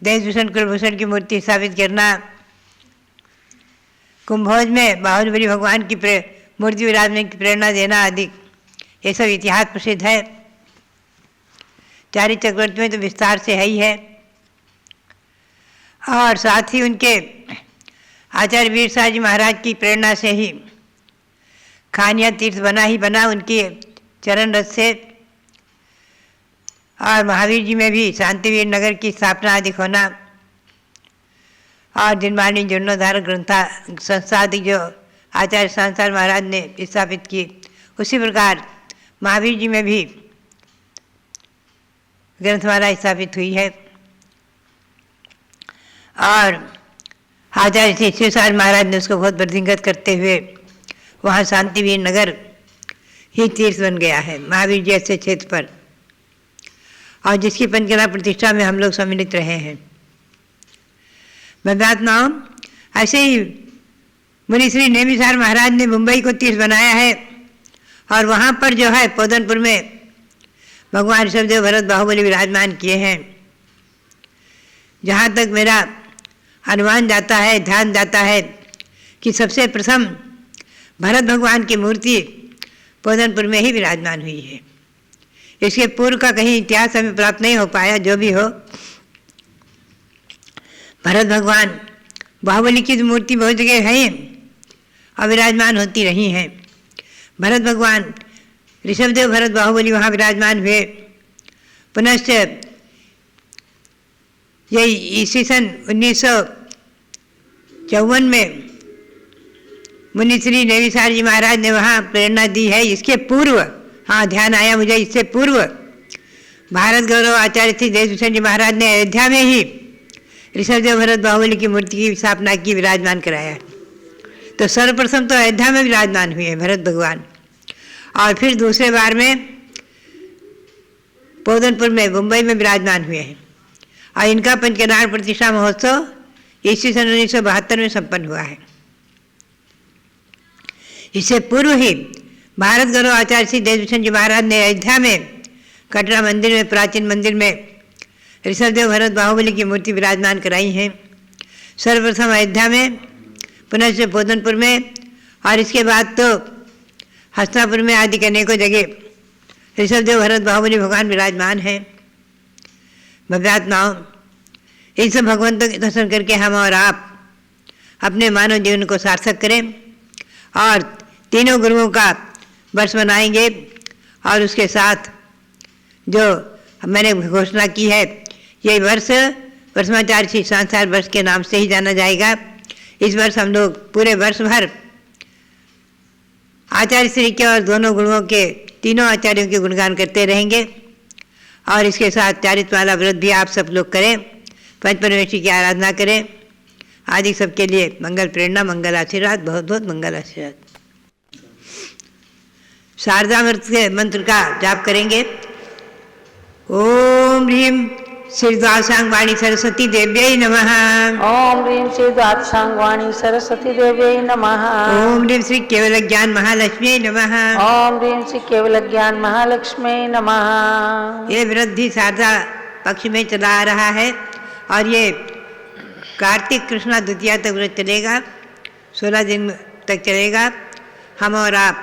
देश भूषण कुलभूषण की मूर्ति स्थापित करना, कुंभोज में बाहुबली भगवान की मूर्ति विराजमान की प्रेरणा देना आदि, ये सब इतिहास प्रसिद्ध है। चारि चक्रवर्ती में तो विस्तार से है ही है। और साथ ही उनके आचार्य वीर साहब जी महाराज की प्रेरणा से ही खानिया तीर्थ बना ही बना उनकी चरण रथ से। और महावीर जी में भी शांतिवीर नगर की स्थापना आदि होना और जिनवाणी जीर्णोद्धार ग्रंथा संस्था आदि जो आचार्य सांसार महाराज ने स्थापित की, उसी प्रकार महावीर जी में भी ग्रंथमाला स्थापित हुई है। और आचार्य श्री शिवसार महाराज ने उसको बहुत वृद्धिंगत करते हुए वहाँ शांतिवीर नगर ही तीर्थ बन गया है महावीर जी ऐसे क्षेत्र पर, और जिसकी पंचकला प्रतिष्ठा में हम लोग सम्मिलित रहे हैं। भव्यात्माओं, ऐसे ही मुनि श्री नेमिसार महाराज ने मुंबई को तीर्थ बनाया है और वहाँ पर जो है पोदनपुर में भगवान ऋषभदेव भरत बाहुबली विराजमान किए हैं। जहाँ तक मेरा अनुमान जाता है, ध्यान जाता है कि सबसे प्रथम भरत भगवान की मूर्ति पोदनपुर में ही विराजमान हुई है। इसके पूर्व का कहीं इतिहास हमें प्राप्त नहीं हो पाया। जो भी हो, भरत भगवान बाहुबली की मूर्ति बहुत जगह है और विराजमान होती रही हैं। भरत भगवान ऋषभदेव भरत बाहुबली वहाँ विराजमान हुए। पुनश्च यही ईस्वी सन 1954 में मुनि श्री नेमिसार जी महाराज ने वहाँ प्रेरणा दी है। इसके पूर्व, हाँ ध्यान आया मुझे, इससे पूर्व भारत गौरव आचार्य श्री देशभूषण जी महाराज ने अयोध्या में ही ऋषभदेव भरत बाहुबली की मूर्ति की स्थापना की, विराजमान कराया। तो सर्वप्रथम तो अयोध्या में विराजमान हुए हैं भरत भगवान, और फिर दूसरे बार में पोदनपुर में मुंबई में विराजमान हुए हैं। और इनका पंचकेदार प्रतिष्ठा महोत्सव ईस्वी सन 1972 में संपन्न हुआ है। इससे पूर्व ही भारत गौरव आचार्य श्री देशभूषण जी महाराज ने अयोध्या में कटरा मंदिर में, प्राचीन मंदिर में ऋषभदेव भरत बाहुबली की मूर्ति विराजमान कराई है। सर्वप्रथम अयोध्या में, पुनः पोदनपुर में, और इसके बाद तो हस्तिनापुर में आदि अनेकों जगह ऋषभदेव भरत बाहुबली भगवान विराजमान हैं। भव्यात्माओं, इन सब भगवंतों के दर्शन करके हम और आप अपने मानव जीवन को सार्थक करें और तीनों गुरुओं का वर्ष मनाएंगे। और उसके साथ जो मैंने घोषणा की है, ये वर्ष वर्षमाचार्य श्री सांसार वर्ष के नाम से ही जाना जाएगा। इस वर्ष हम लोग पूरे वर्ष भर आचार्य श्री के और दोनों गुरुओं के, तीनों आचार्यों के गुणगान करते रहेंगे। और इसके साथ चारित्रमाला व्रत भी आप सब लोग करें, पंचपरमेश्वरी की आराधना करें। आदि सबके लिए मंगल प्रेरणा, मंगल आशीर्वाद, बहुत बहुत मंगल आशीर्वाद। शारदा मंत्र का जाप करेंगे। ओम ह्रीं श्री द्वादशांग वाणी सरस्वती देव्यै नमः। ओम ह्रीं श्री द्वादशांगवाणी सरस्वती देव्यै नमः। ओम ह्रीं श्री केवल ज्ञान महालक्ष्मी नमः। ओम ह्रीं श्री केवल ज्ञान महालक्ष्मी नमः। ये वृद्धि शारदा पक्ष में चला आ रहा है और ये कार्तिक कृष्णा द्वितीया तक व्रत चलेगा, 16 दिन तक चलेगा। हम और आप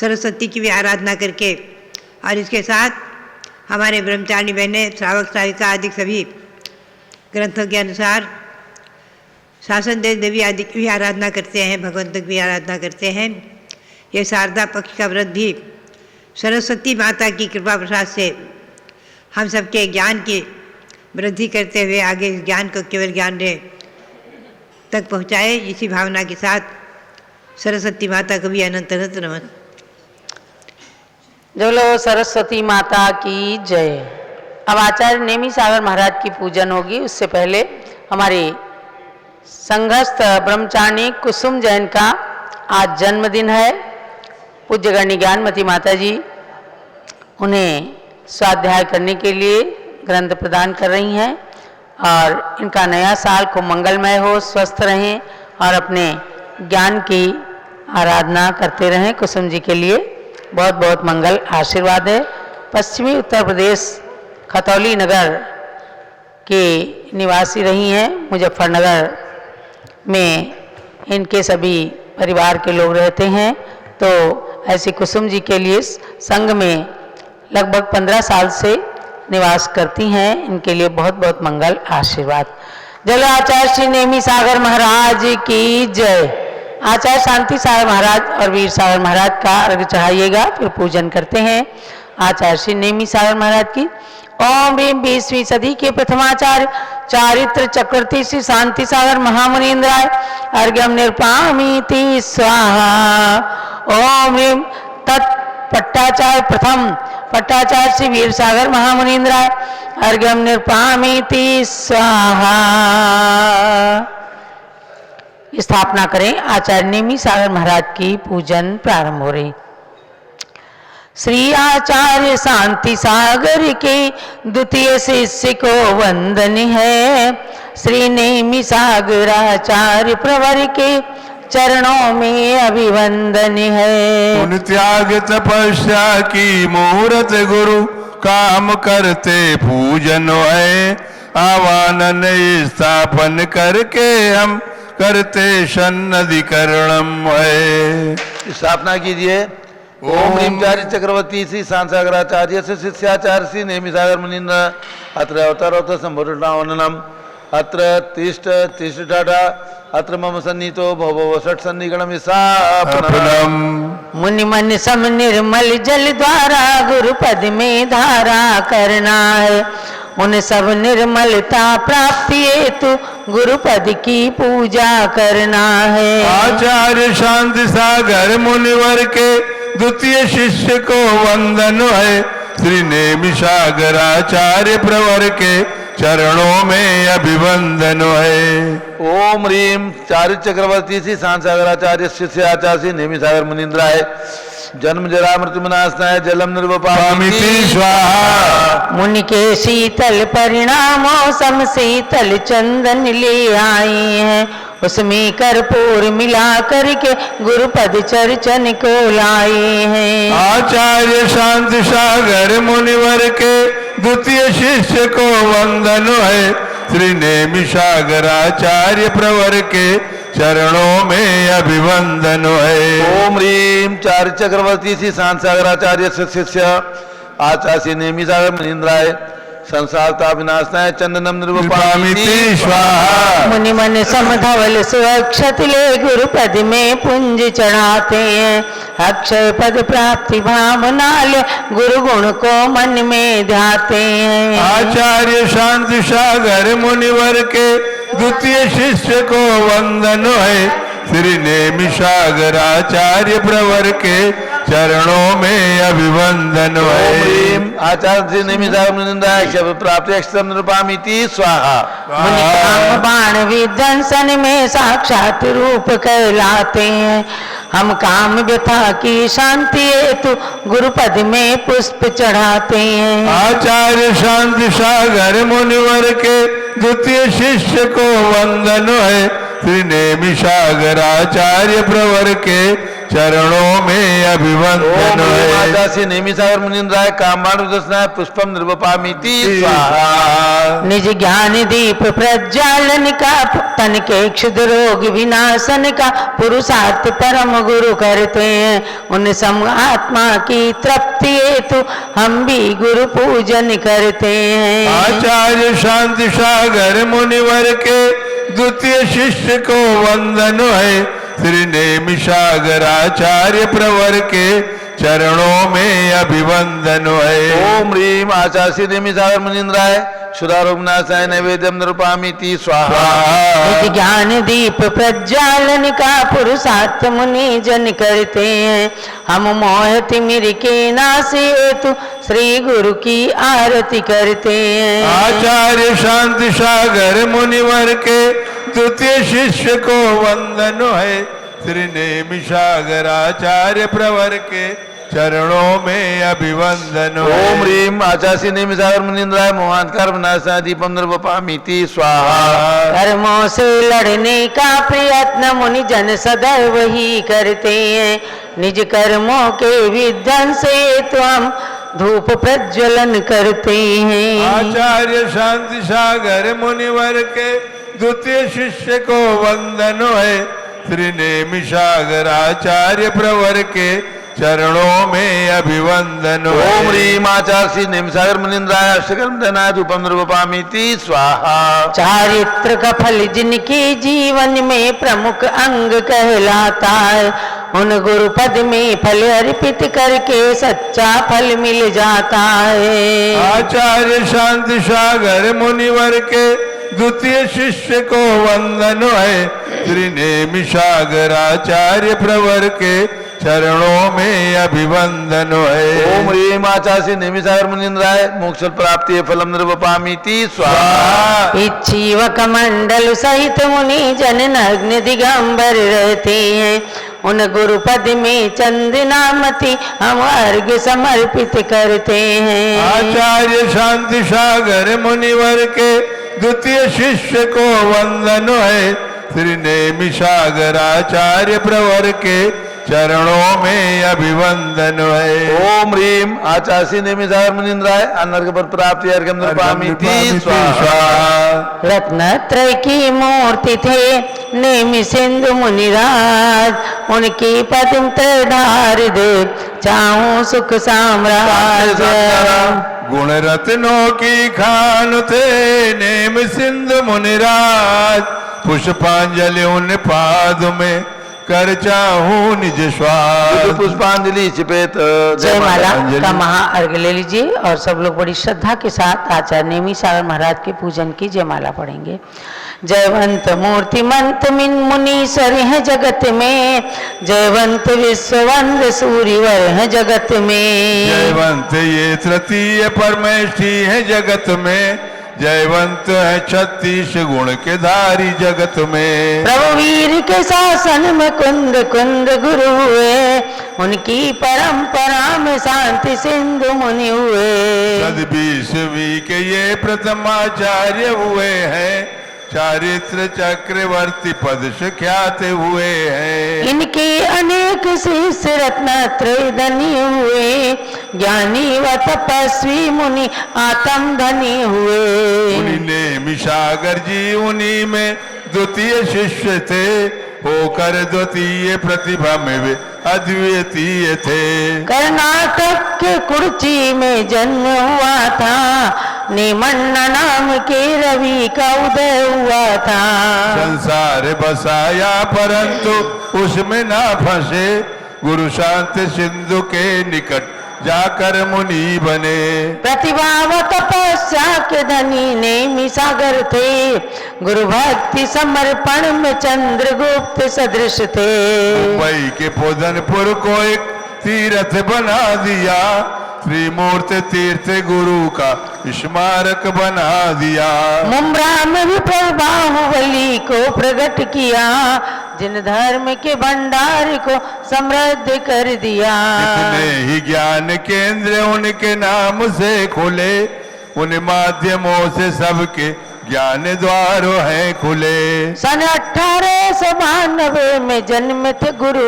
सरस्वती की भी आराधना करके और इसके साथ हमारे ब्रह्मचारिणी बहनें, श्रावक श्राविका आदि सभी ग्रंथों के अनुसार शासन देवी आदि की भी आराधना करते हैं, भगवंत की भी आराधना करते हैं। ये शारदा पक्ष का व्रत भी सरस्वती माता की कृपा प्रसाद से हम सबके ज्ञान की वृद्धि करते हुए आगे इस ज्ञान को केवल ज्ञान तक पहुँचाए, इसी भावना के साथ सरस्वती माता को भी अनंत अनंत नमस्कार। बोलो सरस्वती माता की जय। अब आचार्य नेमी सागर महाराज की पूजन होगी। उससे पहले हमारे संघस्थ ब्रह्मचारिणी कुसुम जैन का आज जन्मदिन है। पूज्य गणी ज्ञानमती माता जी उन्हें स्वाध्याय करने के लिए ग्रंथ प्रदान कर रही हैं और इनका नया साल खूब मंगलमय हो, स्वस्थ रहें और अपने ज्ञान की आराधना करते रहें। कुसुम जी के लिए बहुत बहुत मंगल आशीर्वाद है। पश्चिमी उत्तर प्रदेश खतौली नगर के निवासी रही हैं। मुजफ्फरनगर में इनके सभी परिवार के लोग रहते हैं। तो ऐसी कुसुम जी के लिए संघ में लगभग 15 साल से निवास करती हैं। इनके लिए बहुत बहुत मंगल आशीर्वाद। जय आचार्य श्री नेमी सागर महाराज की जय। आचार्य शांति सागर महाराज और वीर सागर महाराज का अर्घ चढ़ाइएगा, फिर पूजन करते हैं। आचार्य श्री नेमी सागर महाराज की। ओम ह्रीं 20वीं सदी के प्रथमाचार्य चारित्र चक्रवर्ती श्री शांति सागर महामुनीन्द्राय अर्घ्यम निर्पामीति स्वाहा। ओम ह्रीं तत्पट्टाचार्य प्रथम पट्टाचार्य श्री वीर सागर महामुनीन्द्राय अर्घ्यम निर्पामीति स्वाहा। स्थापना करें। आचार्य नेमी सागर महाराज की पूजन प्रारंभ हो रही। श्री आचार्य शांति सागर के द्वितीय शिष्य को वंदन है। श्री नेमी सागर आचार्य प्रवर के चरणों में अभिवंदन है। उन त्याग तपस्या की मूर्त गुरु काम करते पूजन है। आवानन स्थापन करके हम करते सन्नधिकरणम है। स्थापना कीजिए। ओम ह्रीं चार्य चक्रवर्ती श्री शांतिसागराचार्य से शिष्याचार्य श्री नेमी सागर मुनीन्द्र अत्र अवतारोत्तर संभूषणावननम अत्र तिष्ठ टाटा अत्र मम सन्नीतो भव षट सन्निगणम स्थापनम। मुनि मन सम निर्मल जल द्वारा गुरु पद में धारा करना है। उन सब निर्मलता प्राप्ति हेतु गुरु पद की पूजा करना है। आचार्य शांति सागर मुनिवर के द्वितीय शिष्य को वंदन है। श्री नेमी सागर आचार्य प्रवर के चरणों में अभिवंदन है। ओम ह्रीं चार्य चक्रवर्ती श्री शांतिसागराचार्य शिष्याचार्य श्री नेमी सागर मुनीन्द्राय जन्म जरा मृत्यु विनाशनाय जलम निर्वपामिति स्वाहा। मुनि के शीतल परिणामों सम शीतल चंदन ले आई हैं। उसमें कर्पूर मिला करके गुरुपद चर्चन को लाई हैं। आचार्य शांति सागर मुनिवर के द्वितीय शिष्य को वंदन है। श्री नेमी सागर आचार्य प्रवर के चरणों में अभिवंदन है। ओम ह्रीं चार्य चक्रवर्ती श्री शांतिसागराचार्य शिष्य आचार्य श्री नेमी सागर मुनीन्द्राय संसारता विनाशनाय चंदनम निर्वपामिति स्वाहा। मुनि मन समधवल सुअक्षत ले गुरुपद में पुंज चढ़ाते हैं। अक्षय पद प्राप्ति भावना ले गुरु गुण को मन में ध्याते हैं। आचार्य शांति सागर मुनिवर के द्वितीय शिष्य को वंदन है। श्री नेमी सागर आचार्य प्रवर के चरणों में अभिवंदन है। आचार्य श्री नेमी सागर मुनीन्द्राय प्राप्ति अक्षतम निर्वपामिति स्वाहा। मुनि काम बाण विध्वंसन में साक्षात रूप कहलाते हैं। हम काम व्यथा की शांति हेतु गुरुपद में पुष्प चढ़ाते हैं। आचार्य शांति सागर मुनिवर के द्वितीय शिष्य को वंदन है। श्री नेमि सागर आचार्य प्रवर के चरणों में अभिवंदन है। माता श्री नेमि सागर मुनीन्द्राय कामाणु दर्शनाय पुष्पम निर्वपामीति स्वाहा। निज ज्ञान दीप प्रज्वालन का तन के क्षुद्र रोग विनाशन का पुरुषार्थ परम गुरु करते हैं। उन सम आत्मा की तृप्ति हेतु हम भी गुरु पूजन करते हैं। आचार्य शांति सागर मुनिवर के द्वितीय शिष्य को वंदन है। श्री नेमि सागर आचार्य प्रवर के चरणों में अभिवंदन है। ओम ह्रीम आचार्य श्री नेमि सागर मुनीन्द्राय क्षुधारोगनाशाय नैवेद्यम निरूपामीति स्वाहा। निज ज्ञान दीप प्रज्वालन का पुरुषार्थ मुनि जन करते हैं। हम मोह तिमिर के नाश हेतु श्री गुरु की आरती करते हैं। आचार्य शांति सागर मुनिवर के द्वितीय शिष्य को वंदन है। श्री नेमि सागर आचार्य प्रवर के चरणों में अभिवंदन है। ओम ह्रीम आचार्य श्री नेमि सागर मुनीन्द्राय मोहांधकार विनाशाय दीपम निर्वपामीति स्वाहा। कर्मों से लड़ने का प्रयत्न मुनि जन सदैव ही करते हैं। निज कर्मों के विध्वंस हेतु हम धूप प्रज्वलन करते हैं। आचार्य शांति सागर मुनिवर के द्वितीय शिष्य को वंदन है। श्री नेमि सागर आचार्य प्रवर के चरणों में अभिवंदन है। ओम ह्रीम आचार्य श्री नेमि सागर मुनीन्द्राय अष्टकर्म दनाय धूपम निर्वपामीति स्वाहा। चारित्र का फल जिनके जीवन में प्रमुख अंग कहलाता है। उन गुरु पद में फल अर्पित करके सच्चा फल मिल जाता है। आचार्य शांति सागर मुनिवर के द्वितीय शिष्य को वंदन है। श्री नेमि सागर आचार्य प्रवर के चरणों में अभिवंदन है। ओम ह्रीम आचार्य श्री नेमि सागर मुनीन्द्राय मोक्ष प्राप्ति फलम निर्वपामीति स्वाहा। इच्छीव कमंडल सहित मुनि जन नग्न दिगंबर रहते हैं। उन गुरु पद में चंदनामति हम अर्घ्य समर्पित करते हैं। आचार्य शांति सागर मुनिवर के द्वितीय शिष्य को वंदन है। श्री नेमि सागर आचार्य प्रवर के चरणों में अभिवंदन है। ओम ह्रीम आचार्य श्री नेमि सागर मुनीन्द्राय अनर्घ पद प्राप्ति अर्घ्यम निर्वपामीति स्वाहा। रत्नत्रय की मूर्ति थे नेमि सिंधु मुनिराज। उनकी पद्म त्रधार दे चाहूं सुख साम्राज्य। गुण रत्नों की खान थे नेमि सिंधु मुनिराज। पुष्पांजलि उन पाद में कर चाहूं निज स्वाद। पुष्पांजलि चिपेत जयमाला का महाअर्घ ले लीजिए और सब लोग बड़ी श्रद्धा के साथ आचार्य नेमि सागर महाराज के पूजन की जयमाला पढ़ेंगे। जयवंत मूर्तिमंत मिन मुनीश्वर है जगत में। जयवंत विश्ववंद सूर्यवर है जगत में। जयवंत ये तृतीय परमेष्ठी है जगत में। जयवंत है 36 गुण के धारी जगत में। प्रभु वीर के शासन में कुंद कुंद गुरु हुए। उनकी परंपरा में शांति सिंधु मुनि हुए। सद-20वीं के ये प्रथमाचार्य हुए हैं। चारित्र चक्रवर्ती पद से ख्यात हुए हैं। इनके अनेक शिष्य रत्नत्रय धनी हुए। ज्ञानी व तपस्वी मुनि आत्म धनी हुए। उन्हीं नेमि सागर जी उन्हीं में द्वितीय शिष्य थे। होकर द्वितीय प्रतिभा में वे अद्वितीय थे। कर्नाटक के कुर्ची में जन्म हुआ था। नेमन्ना नाम के रवि का उदय हुआ था। संसार बसाया परंतु उसमें ना फंसे। गुरु शांत सिंधु के निकट जाकर मुनि बने। प्रतिभा व तपस्या के धनी नेमि सागर थे। गुरु भक्ति समर्पण में चंद्रगुप्त सदृश थे। मुंबई के पोधनपुर को एक तीर्थ बना दिया। त्रिमूर्ति तीर्थ गुरु का स्मारक बना दिया। मुम्बरा में भी बाहुबली को प्रकट किया। जिन धर्म के भंडार को समृद्ध कर दिया। जितने ही ज्ञान केंद्र उनके नाम से खुले, उन माध्यमों से सबके ज्ञान द्वार हैं खुले। सन 1892 में जन्म थे गुरु,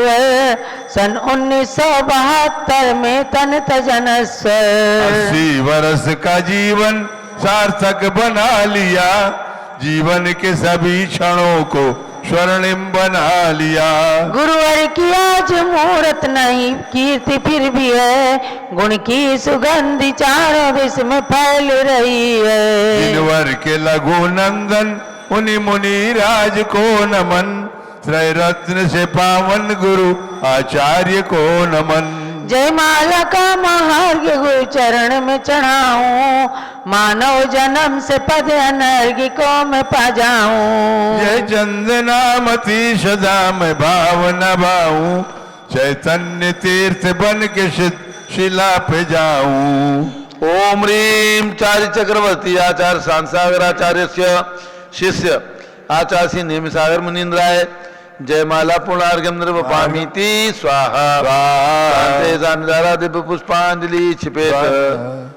सन 1972 में तन तजनस। 80 वर्ष का जीवन सार्थक बना लिया, जीवन के सभी क्षणों को स्वर्णिम बना लिया। गुरुवर की आज मूर्त नहीं, कीर्ति फिर भी है, गुण की सुगंधि चारों दिश में फैल रही है। जिनवर के लघु नंदन उन्हीं मुनि राज को नमन, श्रय रत्न से पावन गुरु आचार्य को नमन। जय माला का महार्घ गुरु चरण में चढ़ाऊं, मानव जन्म से पद अनर्घ्य को मैं पा जाऊं। जय चंदनामती सदा मैं भाव नभाऊं, चैतन्य तीर्थ बन के शिला पे जाऊं। ओम ह्रीं चारि चक्रवर्ती आचार्य शांतसागराचार्यस्य शिष्य आचार्य श्री नेमिसागर मुनीन्द्राय जयमाला पूर्णार्घ्यम निर्वपामीति स्वाहा। शांते शांतारा दिव्य पुष्पांजलि छिपेत।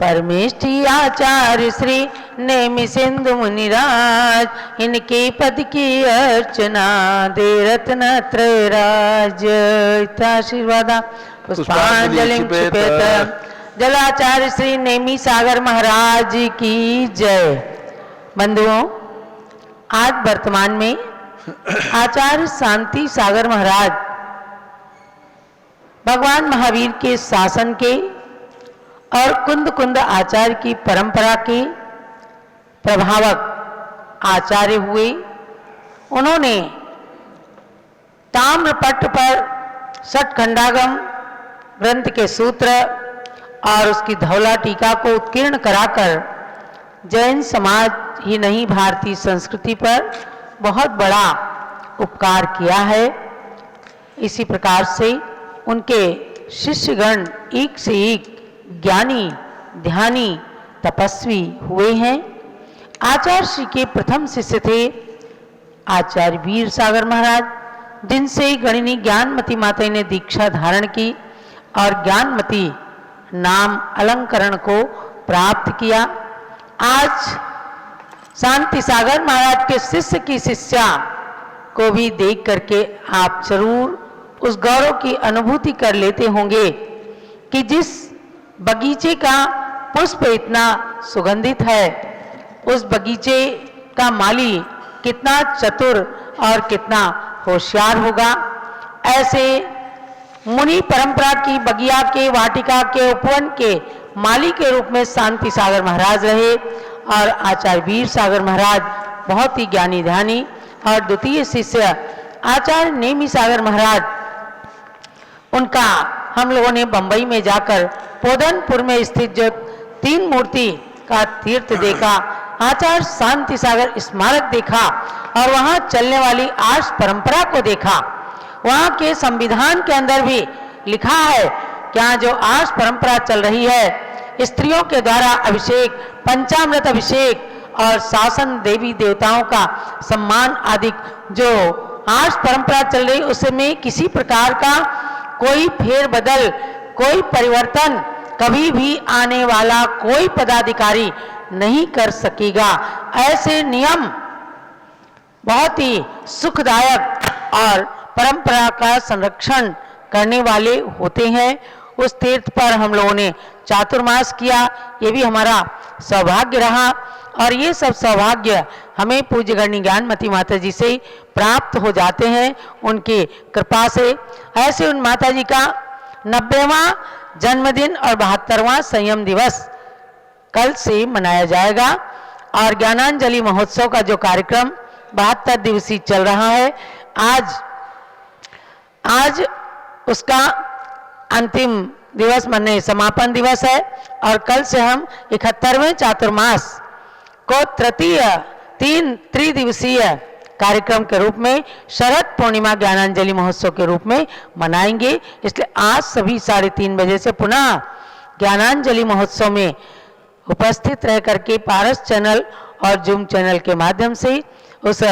परमेष्ठी आचार्य श्री नेमि सिंधु मुनिराज, इनके पद की अर्चना दे रत्न त्रयराज। आशीर्वादा पुष्पांजलि छिपेत। जलाचार्य श्री नेमि सागर महाराज की जय। बंधुओं, आज वर्तमान में आचार्य शांति सागर महाराज भगवान महावीर के शासन के और कुंद कुंद आचार्य की परंपरा के प्रभावक आचार्य हुए। उन्होंने ताम्रपट्ट पर षटखंडागम ग्रंथ के सूत्र और उसकी धौला टीका को उत्कीर्ण कराकर जैन समाज ही नहीं भारतीय संस्कृति पर बहुत बड़ा उपकार किया है। इसी प्रकार से उनके शिष्यगण एक से एक ज्ञानी ध्यानी तपस्वी हुए हैं। आचार्य श्री के प्रथम शिष्य थे आचार्य वीर सागर महाराज, जिनसे गणिनी ज्ञानमती माता ने दीक्षा धारण की और ज्ञानमती नाम अलंकरण को प्राप्त किया। आज शांति सागर महाराज के शिष्य की शिष्या को भी देख करके आप जरूर उस गौरव की अनुभूति कर लेते होंगे कि जिस बगीचे का पुष्प इतना सुगंधित है, उस बगीचे का माली कितना चतुर और कितना होशियार होगा। ऐसे मुनि परंपरा की बगिया के वाटिका के उपवन के माली के रूप में शांति सागर महाराज रहे और आचार्य वीर सागर महाराज बहुत ही ज्ञानी ध्यानी और द्वितीय शिष्य आचार्य नेमि सागर महाराज, उनका हम लोगों ने बंबई में जाकर पोधनपुर में स्थित जो 3 मूर्ति का तीर्थ देखा, आचार्य शांति सागर स्मारक देखा और वहाँ चलने वाली आर्ष परंपरा को देखा। वहाँ के संविधान के अंदर भी लिखा है क्या जो आर्ष परंपरा चल रही है, स्त्रियों के द्वारा अभिषेक, पंचामृत अभिषेक और शासन देवी देवताओं का सम्मान आदि जो आर्ष परंपरा चल रही, उसमें किसी प्रकार का कोई फेरबदल, कोई परिवर्तन कभी भी आने वाला कोई पदाधिकारी नहीं कर सकेगा। ऐसे नियम बहुत ही सुखदायक और परंपरा का संरक्षण करने वाले होते हैं। उस तीर्थ पर हम लोगों ने चातुर्मास किया, ये भी हमारा सौभाग्य रहा और ये सब सौभाग्य हमें पूज्य गणनी ज्ञानमती माता जी से प्राप्त हो जाते हैं उनकी कृपा से। ऐसे उन माता जी का 90वां जन्मदिन और 72वां संयम दिवस कल से मनाया जाएगा और ज्ञानांजलि महोत्सव का जो कार्यक्रम 72 दिवसीय चल रहा है, आज उसका अंतिम दिवस माने समापन दिवस है और कल से हम 71वें चातुर्मास को तृतीय 3 त्रिदिवसीय कार्यक्रम के रूप में शरद पूर्णिमा ज्ञानांजलि महोत्सव के रूप में मनाएंगे। इसलिए आज सभी 3:30 बजे से पुनः ज्ञानांजलि महोत्सव में उपस्थित रह करके पारस चैनल और जूम चैनल के माध्यम से उस